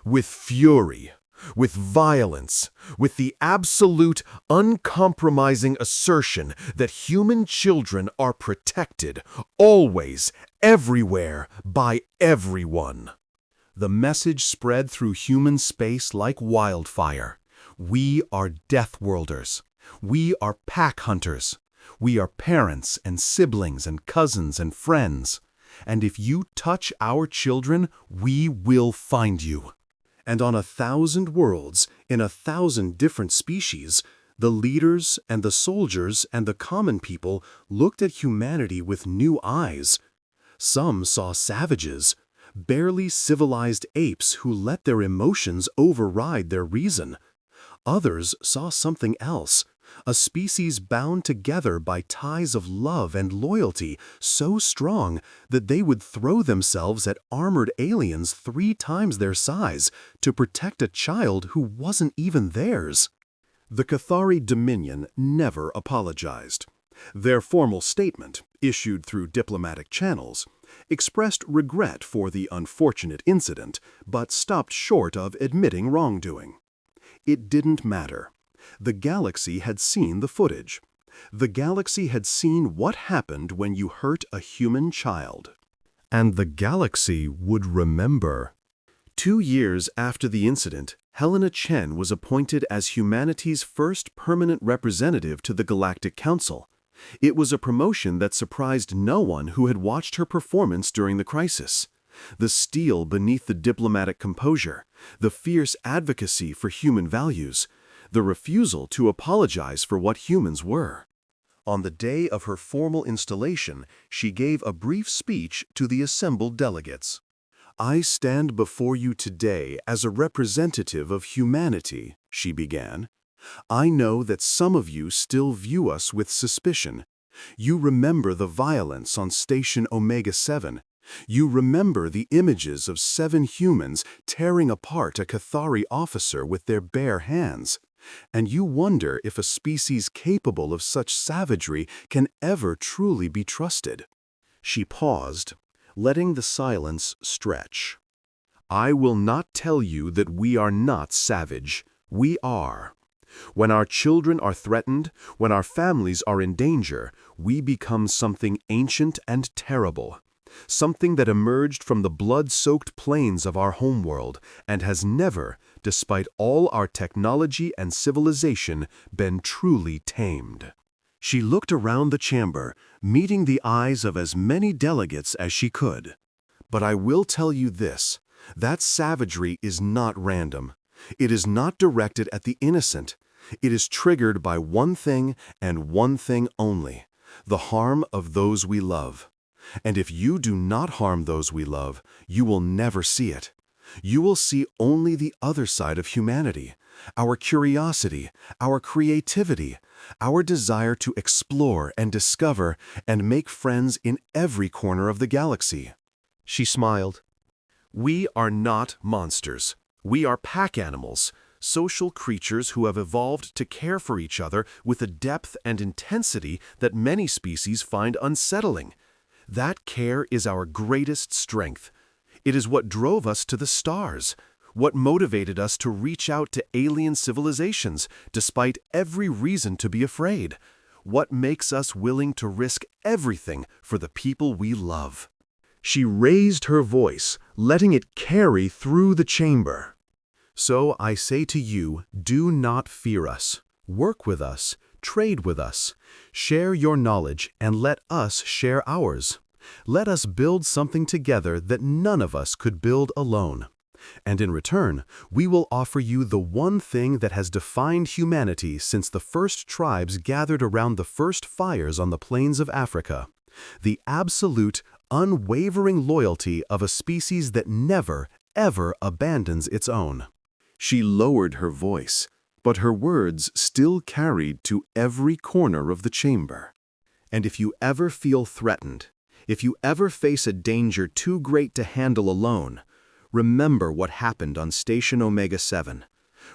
Speaker 1: With fury, with violence, with the absolute, uncompromising assertion that human children are protected, always, everywhere, by everyone. The message spread through human space like wildfire. We are Deathworlders. We are pack hunters. We are parents and siblings and cousins and friends. And if you touch our children, we will find you. And on 1,000 worlds, in 1,000 different species, the leaders and the soldiers and the common people looked at humanity with new eyes. Some saw savages, barely civilized apes who let their emotions override their reason. Others saw something else, a species bound together by ties of love and loyalty so strong that they would throw themselves at armored aliens 3 times their size to protect a child who wasn't even theirs. The Cathari Dominion never apologized. Their formal statement, issued through diplomatic channels, expressed regret for the unfortunate incident, but stopped short of admitting wrongdoing. It didn't matter. The galaxy had seen the footage. The galaxy had seen what happened when you hurt a human child. And the galaxy would remember. 2 years after the incident, Helena Chen was appointed as humanity's first permanent representative to the Galactic Council. It was a promotion that surprised no one who had watched her performance during the crisis. The steel beneath the diplomatic composure, the fierce advocacy for human values, the refusal to apologize for what humans were. On the day of her formal installation, she gave a brief speech to the assembled delegates. "I stand before you today as a representative of humanity," she began. "I know that some of you still view us with suspicion. You remember the violence on Station Omega-7. You remember the images of 7 humans tearing apart a Cathari officer with their bare hands. And you wonder if a species capable of such savagery can ever truly be trusted." She paused, letting the silence stretch. "I will not tell you that we are not savage. We are. When our children are threatened, when our families are in danger, we become something ancient and terrible. Something that emerged from the blood-soaked plains of our homeworld and has never, despite all our technology and civilization, been truly tamed." She looked around the chamber, meeting the eyes of as many delegates as she could. "But I will tell you this, that savagery is not random. It is not directed at the innocent. It is triggered by one thing and one thing only: the harm of those we love. And if you do not harm those we love, you will never see it. You will see only the other side of humanity, our curiosity, our creativity, our desire to explore and discover and make friends in every corner of the galaxy. She smiled. We are not monsters. We are pack animals, social creatures who have evolved to care for each other with a depth and intensity that many species find unsettling. That care is our greatest strength. It is what drove us to the stars, what motivated us to reach out to alien civilizations despite every reason to be afraid, what makes us willing to risk everything for the people we love. She raised her voice, letting it carry through the chamber. So I say to you, do not fear us. Work with us, trade with us, share your knowledge, and let us share ours. Let us build something together that none of us could build alone. And in return, we will offer you the one thing that has defined humanity since the first tribes gathered around the first fires on the plains of Africa: the absolute, unwavering loyalty of a species that never, ever abandons its own. She lowered her voice, but her words still carried to every corner of the chamber. And if you ever feel threatened, if you ever face a danger too great to handle alone, remember what happened on Station Omega 7.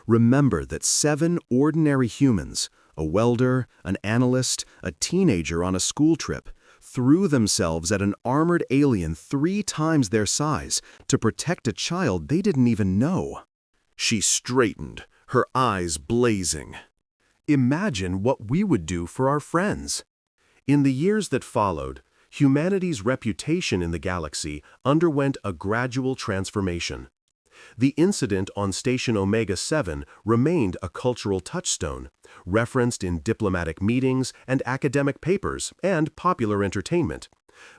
Speaker 1: Remember that 7 ordinary humans, a welder, an analyst, a teenager on a school trip, threw themselves at an armored alien 3 times their size to protect a child they didn't even know. She straightened, her eyes blazing. Imagine what we would do for our friends. In the years that followed, humanity's reputation in the galaxy underwent a gradual transformation. The incident on Station Omega 7 remained a cultural touchstone, referenced in diplomatic meetings and academic papers and popular entertainment.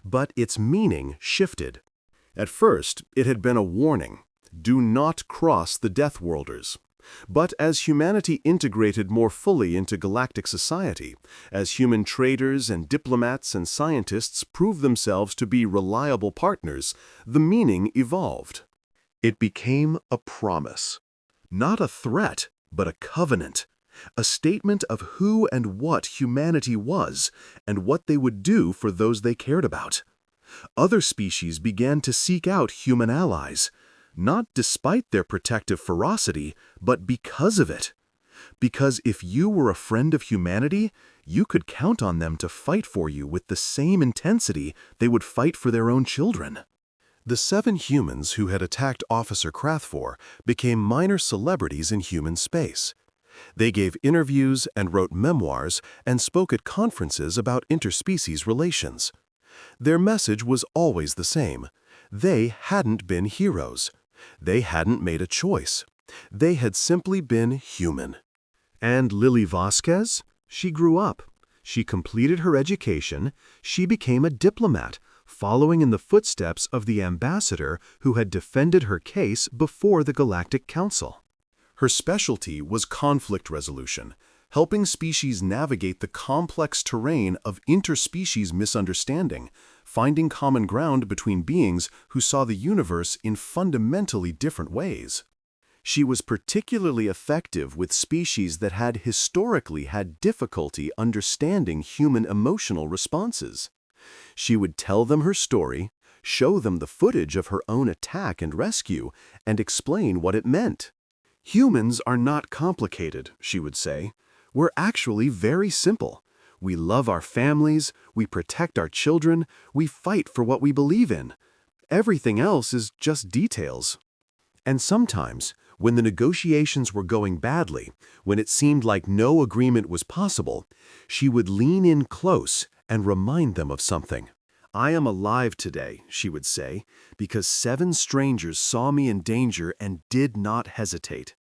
Speaker 1: But its meaning shifted. At first, it had been a warning: do not cross the Deathworlders. But as humanity integrated more fully into galactic society, as human traders and diplomats and scientists proved themselves to be reliable partners, the meaning evolved. It became a promise. Not a threat, but a covenant. A statement of who and what humanity was, and what they would do for those they cared about. Other species began to seek out human allies, not despite their protective ferocity, but because of it. Because if you were a friend of humanity, you could count on them to fight for you with the same intensity they would fight for their own children. The 7 humans who had attacked Officer Krathfor became minor celebrities in human space. They gave interviews and wrote memoirs and spoke at conferences about interspecies relations. Their message was always the same: they hadn't been heroes. They hadn't made a choice. They had simply been human. And Lily Vasquez? She grew up. She completed her education. She became a diplomat, following in the footsteps of the ambassador who had defended her case before the Galactic Council. Her specialty was conflict resolution, helping species navigate the complex terrain of interspecies misunderstanding, finding common ground between beings who saw the universe in fundamentally different ways. She was particularly effective with species that had historically had difficulty understanding human emotional responses. She would tell them her story, show them the footage of her own attack and rescue, and explain what it meant. Humans are not complicated, she would say. We're actually very simple. We love our families, we protect our children, we fight for what we believe in. Everything else is just details. And sometimes, when the negotiations were going badly, when it seemed like no agreement was possible, she would lean in close and remind them of something. I am alive today, she would say, because 7 strangers saw me in danger and did not hesitate.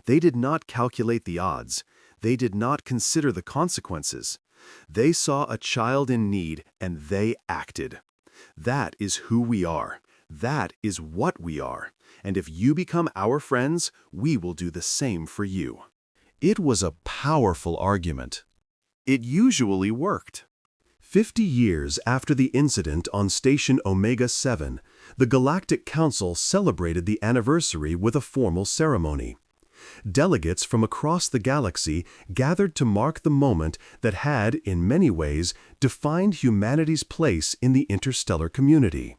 Speaker 1: They did not calculate the odds. They did not consider the consequences. They saw a child in need and they acted. That is who we are.
Speaker 2: That is what we are, and if you become our friends, we will do the same for you." It was a powerful argument. It usually worked. 50 years after the incident on Station Omega-7, the Galactic Council celebrated the anniversary with a formal ceremony. Delegates from across the galaxy gathered to mark the moment that had, in many ways, defined humanity's place in the interstellar community.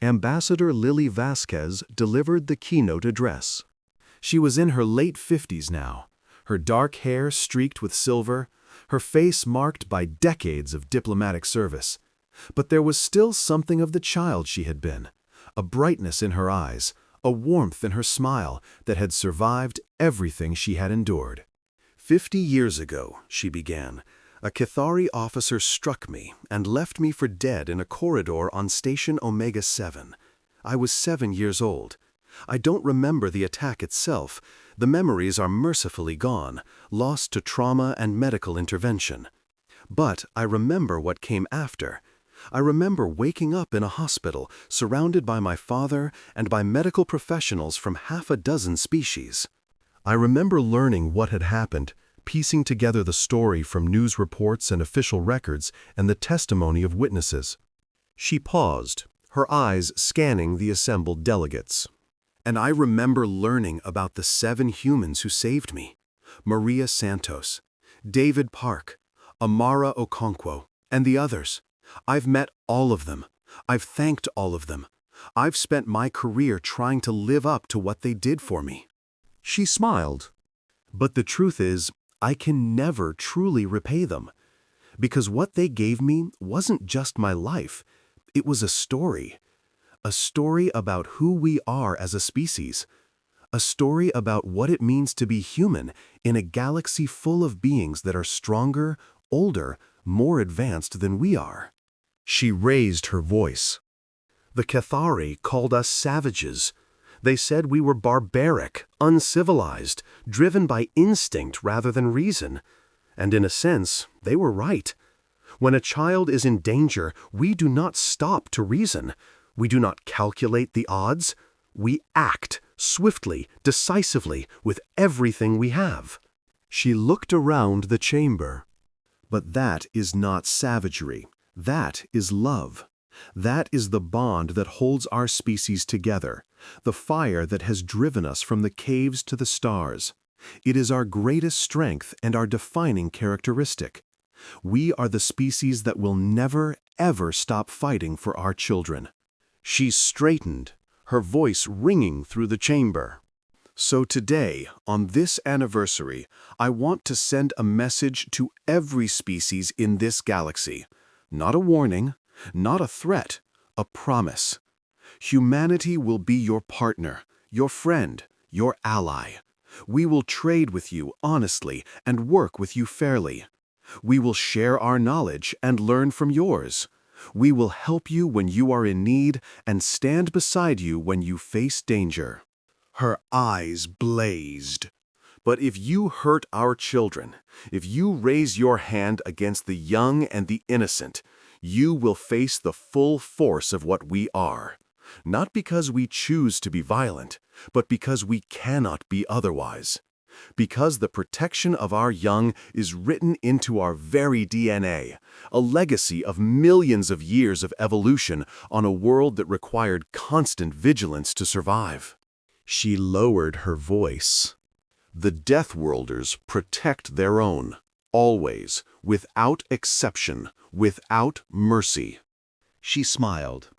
Speaker 2: Ambassador Lily Vasquez delivered the keynote address. She was in her late 50s now, her dark hair streaked with silver, her face marked by decades of diplomatic service. But there was still something of the child she had been, a brightness in her eyes, a warmth in her smile that had survived everything she had endured. 50 years ago, she began, a Cathari officer struck me and left me for dead in a corridor on Station Omega-7. I was 7 years old. I don't remember the attack itself. The memories are mercifully gone, lost to trauma and medical intervention. But I remember what came after. I remember waking up in a hospital, surrounded by my father and by medical professionals from half a dozen species. I remember learning what had happened, piecing together the story from news reports and official records and the testimony of witnesses. She paused, her eyes scanning the assembled delegates. And I remember learning about the 7 humans who saved me. Maria Santos, David Park, Amara Okonkwo, and the others. I've met all of them. I've thanked all of them. I've spent my career trying to live up to what they did for me. She smiled. But the truth is, I can never truly repay them. Because what they gave me wasn't just my life. It was a story. A story about who we are as a species. A story about what it means to be human in a galaxy full of beings that are stronger, older, more advanced than we are. She raised her voice. The Cathari called us savages. They said we were barbaric, uncivilized, driven by instinct rather than reason. And in a sense, they were right. When a child is in danger, we do not stop to reason. We do not calculate the odds. We act swiftly, decisively, with everything we have. She looked around the chamber. But that is not savagery. That is love. That is the bond that holds our species together, the fire that has driven us from the caves to the stars. It is our greatest strength and our defining characteristic. We are the species that will never, ever stop fighting for our children. She straightened, her voice ringing through the chamber. So today, on this anniversary, I want to send a message to every species in this galaxy. Not a warning, not a threat, a promise. Humanity will be your partner, your friend, your ally. We will trade with you honestly and work with you fairly. We will share our knowledge and learn from yours. We will help you when you are in need and stand beside you when you face danger. Her eyes blazed. But if you hurt our children, if you raise your hand against the young and the innocent, you will face the full force of what we are. Not because we choose to be violent, but because we cannot be otherwise. Because the protection of our young is written into our very DNA, a legacy of millions of years of evolution on a world that required constant vigilance to survive. She lowered her voice. The Deathworlders protect their own, always, without exception, without mercy. She smiled.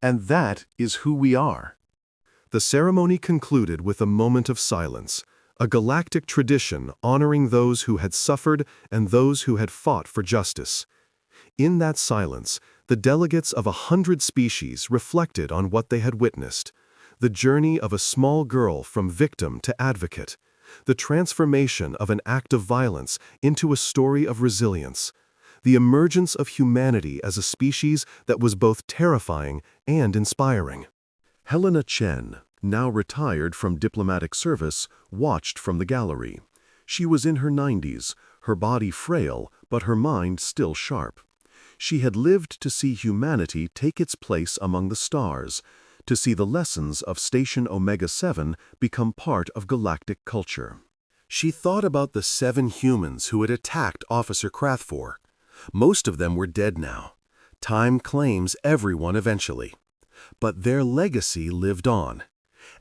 Speaker 2: And that is who we are. The ceremony concluded with a moment of silence, a galactic tradition honoring those who had suffered and those who had fought for justice. In that silence, the delegates of 100 species reflected on what they had witnessed, the journey of a small girl from victim to advocate, the transformation of an act of violence into a story of resilience, the emergence of humanity as a species that was both terrifying and inspiring. Helena Chen, now retired from diplomatic service, watched from the gallery. She was in her 90s, her body frail, but her mind still sharp. She had lived to see humanity take its place among the stars,
Speaker 1: to see the lessons of Station Omega-7 become part of galactic culture. She thought about the 7 humans who had attacked Officer Krathfor. Most of them were dead now. Time claims everyone eventually. But their legacy lived on.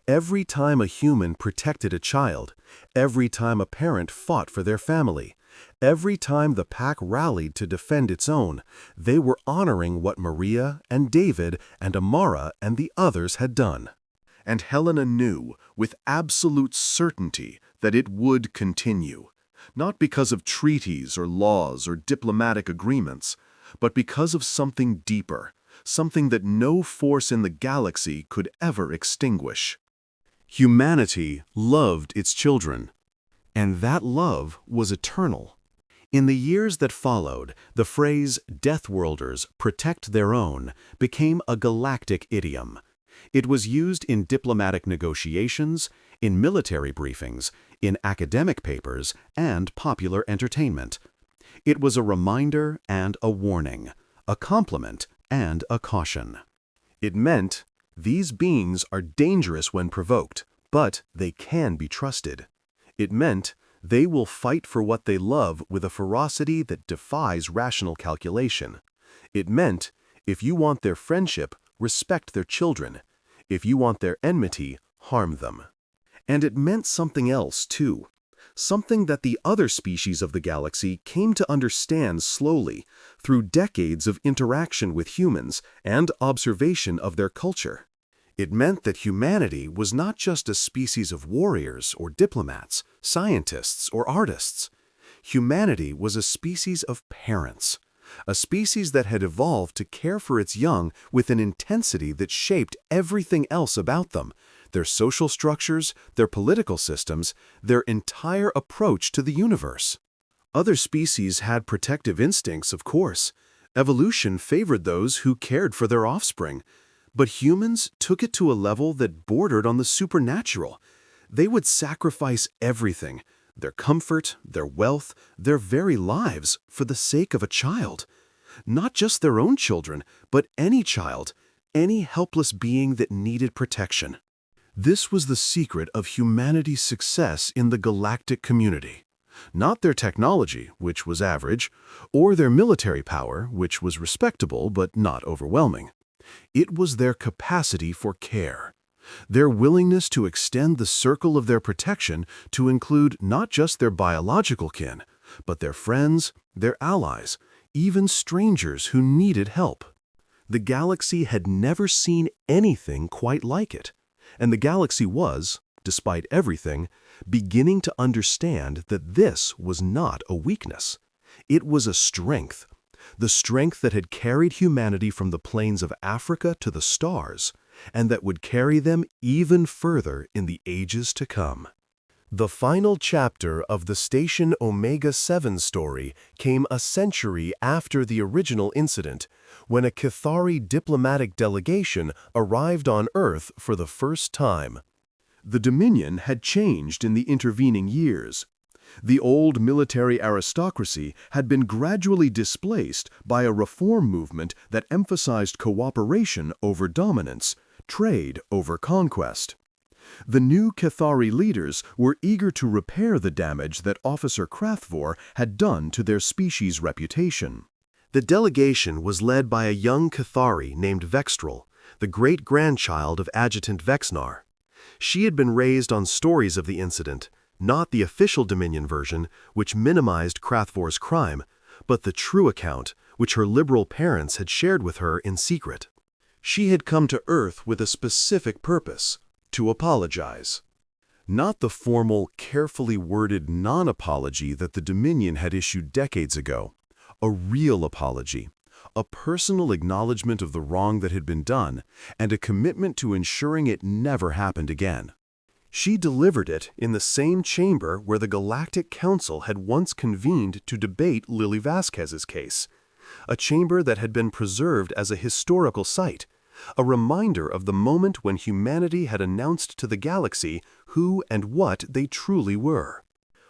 Speaker 1: Every time a human protected a child, every time a parent fought for their family, every time the pack rallied to defend its own, they were honoring what Maria and David and Amara and the others had done. And Helena knew, with absolute certainty, that it would continue, not because of treaties or laws or diplomatic agreements, but because of something deeper, something that no force in the galaxy could ever extinguish. Humanity loved its children, and that love was eternal. In the years that followed, the phrase Deathworlders protect their own became a galactic idiom. It was used in diplomatic negotiations, in military briefings, in academic papers, and popular entertainment. It was a reminder and a warning, a compliment and a caution. It meant, these beings are dangerous when provoked, but they can be trusted. It meant, they will fight for what they love with a ferocity that defies rational calculation. It meant, if you want their friendship, respect their children. If you want their enmity, harm them. And it meant something else, too. Something that the other species of the galaxy came to understand slowly through decades of interaction with humans and observation of their culture. It meant that humanity was not just a species of warriors or diplomats, scientists or artists. Humanity was a species of parents, a species that had evolved to care for its young with an intensity that shaped everything else about them, their social structures, their political systems, their entire approach to the universe. Other species had protective instincts, of course. Evolution favored those who cared for their offspring. But humans took it to a level that bordered on the supernatural. They would sacrifice everything, their comfort, their wealth, their very lives, for the sake of a child. Not just their own children, but any child, any helpless being that needed protection. This was the secret of humanity's success in the galactic community. Not their technology, which was average, or their military power, which was respectable but not overwhelming. It was their capacity for care, their willingness to extend the circle of their protection to include not just their biological kin, but their friends, their allies, even strangers who needed help. The galaxy had never seen anything quite like it, and the galaxy was, despite everything, beginning to understand that this was not a weakness. It was a strength. The strength that had carried humanity from the plains of Africa to the stars, and that would carry them even further in the ages to come. The final chapter of the Station Omega-7 story came a century after the original incident, when a Cathari diplomatic delegation arrived on Earth for the first time. The Dominion had changed in the intervening years. The old military aristocracy had been gradually displaced by a reform movement that emphasized cooperation over dominance, trade over conquest. The new Cathari leaders were eager to repair the damage that Officer Krathfor had done to their species' reputation. The delegation was led by a young Cathari named Vextrel, the great-grandchild of Adjutant Vexnar. She had been raised on stories of the incident, not the official Dominion version, which minimized Krathvor's crime, but the true account, which her liberal parents had shared with her in secret. She had come to Earth with a specific purpose: to apologize. Not the formal, carefully worded non-apology that the Dominion had issued decades ago. A real apology, a personal acknowledgement of the wrong that had been done, and a commitment to ensuring it never happened again. She delivered it in the same chamber where the Galactic Council had once convened to debate Lily Vasquez's case, a chamber that had been preserved as a historical site, a reminder of the moment when humanity had announced to the galaxy who and what they truly were.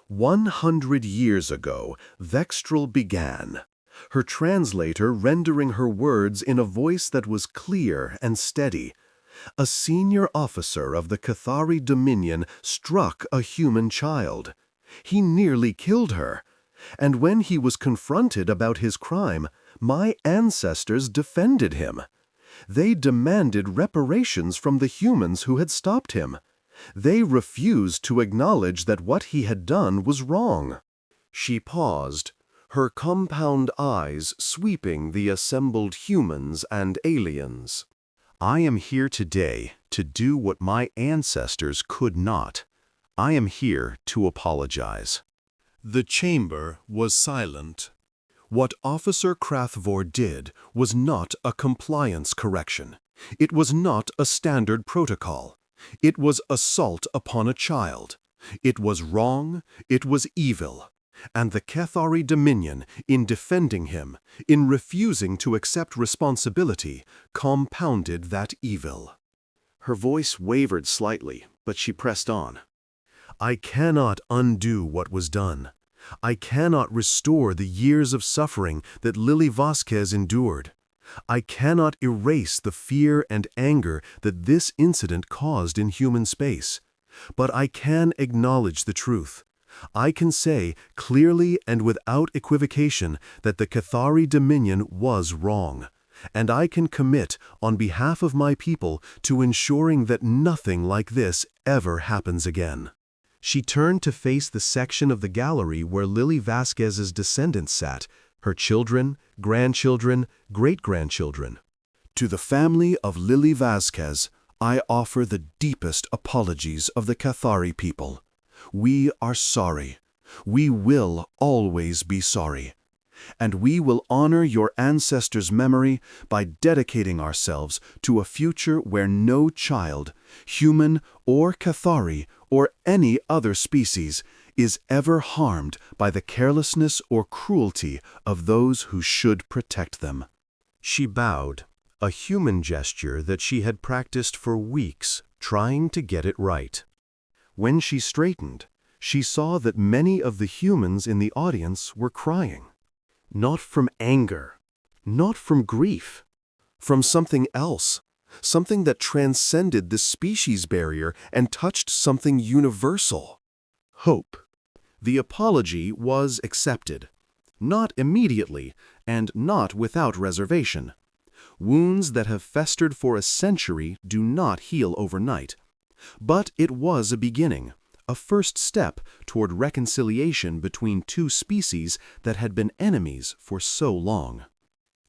Speaker 1: 100 years ago, Vextrel began, her translator rendering her words in a voice that was clear and steady, A senior officer of the Cathari Dominion struck a human child. He nearly killed her. And when he was confronted about his crime, my ancestors defended him. They demanded reparations from the humans who had stopped him. They refused to acknowledge that what he had done was wrong. She paused, her compound eyes sweeping the assembled humans and aliens.
Speaker 2: I am here today to do what my ancestors could not. I am here to apologize.
Speaker 1: The chamber was silent. What Officer Krathvor did was not a compliance correction. It was not a standard protocol. It was assault upon a child. It was wrong, it was evil. And the Cathari Dominion, in defending him, in refusing to accept responsibility, compounded that evil. Her voice wavered slightly, but she pressed on. I cannot undo what was done. I cannot restore the years of suffering that Lily Vasquez endured. I cannot erase the fear and anger that this incident caused in human space. But I can acknowledge the truth. I can say clearly and without equivocation that the Cathari Dominion was wrong. And I can commit, on behalf of my people, to ensuring that nothing like this ever happens again. She turned to face the section of the gallery where Lily Vasquez's descendants sat, her children, grandchildren, great-grandchildren. To the family of Lily Vasquez, I offer the deepest apologies of the Cathari people. We are sorry. We will always be sorry. And we will honor your ancestors' memory by dedicating ourselves to a future where no child, human or Cathari, or any other species, is ever harmed by the carelessness or cruelty of those who should protect them. She bowed, a human gesture that she had practiced for weeks, trying to get it right. When she straightened, she saw that many of the humans in the audience were crying. Not from anger, not from grief, from something else, something that transcended the species barrier and touched something universal. Hope. The apology was accepted. Not immediately, and not without reservation. Wounds that have festered for a century do not heal overnight. But it was a beginning, a first step toward reconciliation between two species that had been enemies for so long.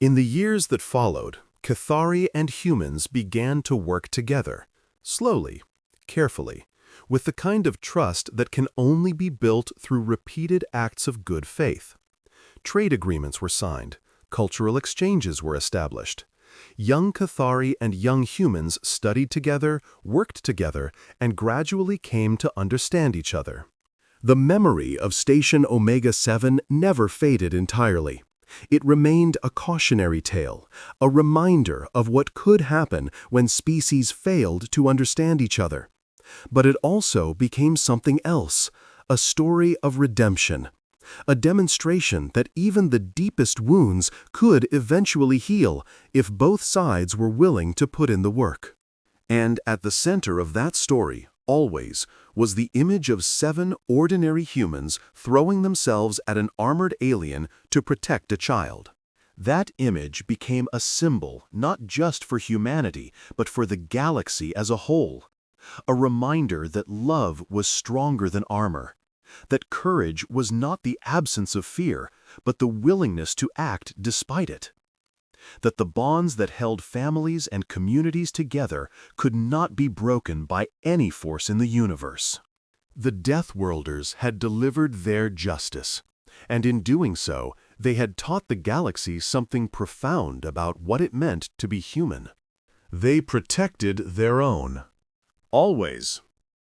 Speaker 1: In the years that followed, Cathari and humans began to work together, slowly, carefully, with the kind of trust that can only be built through repeated acts of good faith. Trade agreements were signed, cultural exchanges were established. Young Cathari and young humans studied together, worked together, and gradually came to understand each other. The memory of Station Omega-7 never faded entirely. It remained a cautionary tale, a reminder of what could happen when species failed to understand each other. But it also became something else, a story of redemption. A demonstration that even the deepest wounds could eventually heal if both sides were willing to put in the work. And at the center of that story, always, was the image of 7 ordinary humans throwing themselves at an armored alien to protect a child. That image became a symbol not just for humanity, but for the galaxy as a whole. A reminder that love was stronger than armor. That courage was not the absence of fear, but the willingness to act despite it. That the bonds that held families and communities together could not be broken by any force in the universe. The Deathworlders had delivered their justice, and in doing so, they had taught the galaxy something profound about what it meant to be human. They protected their own. Always.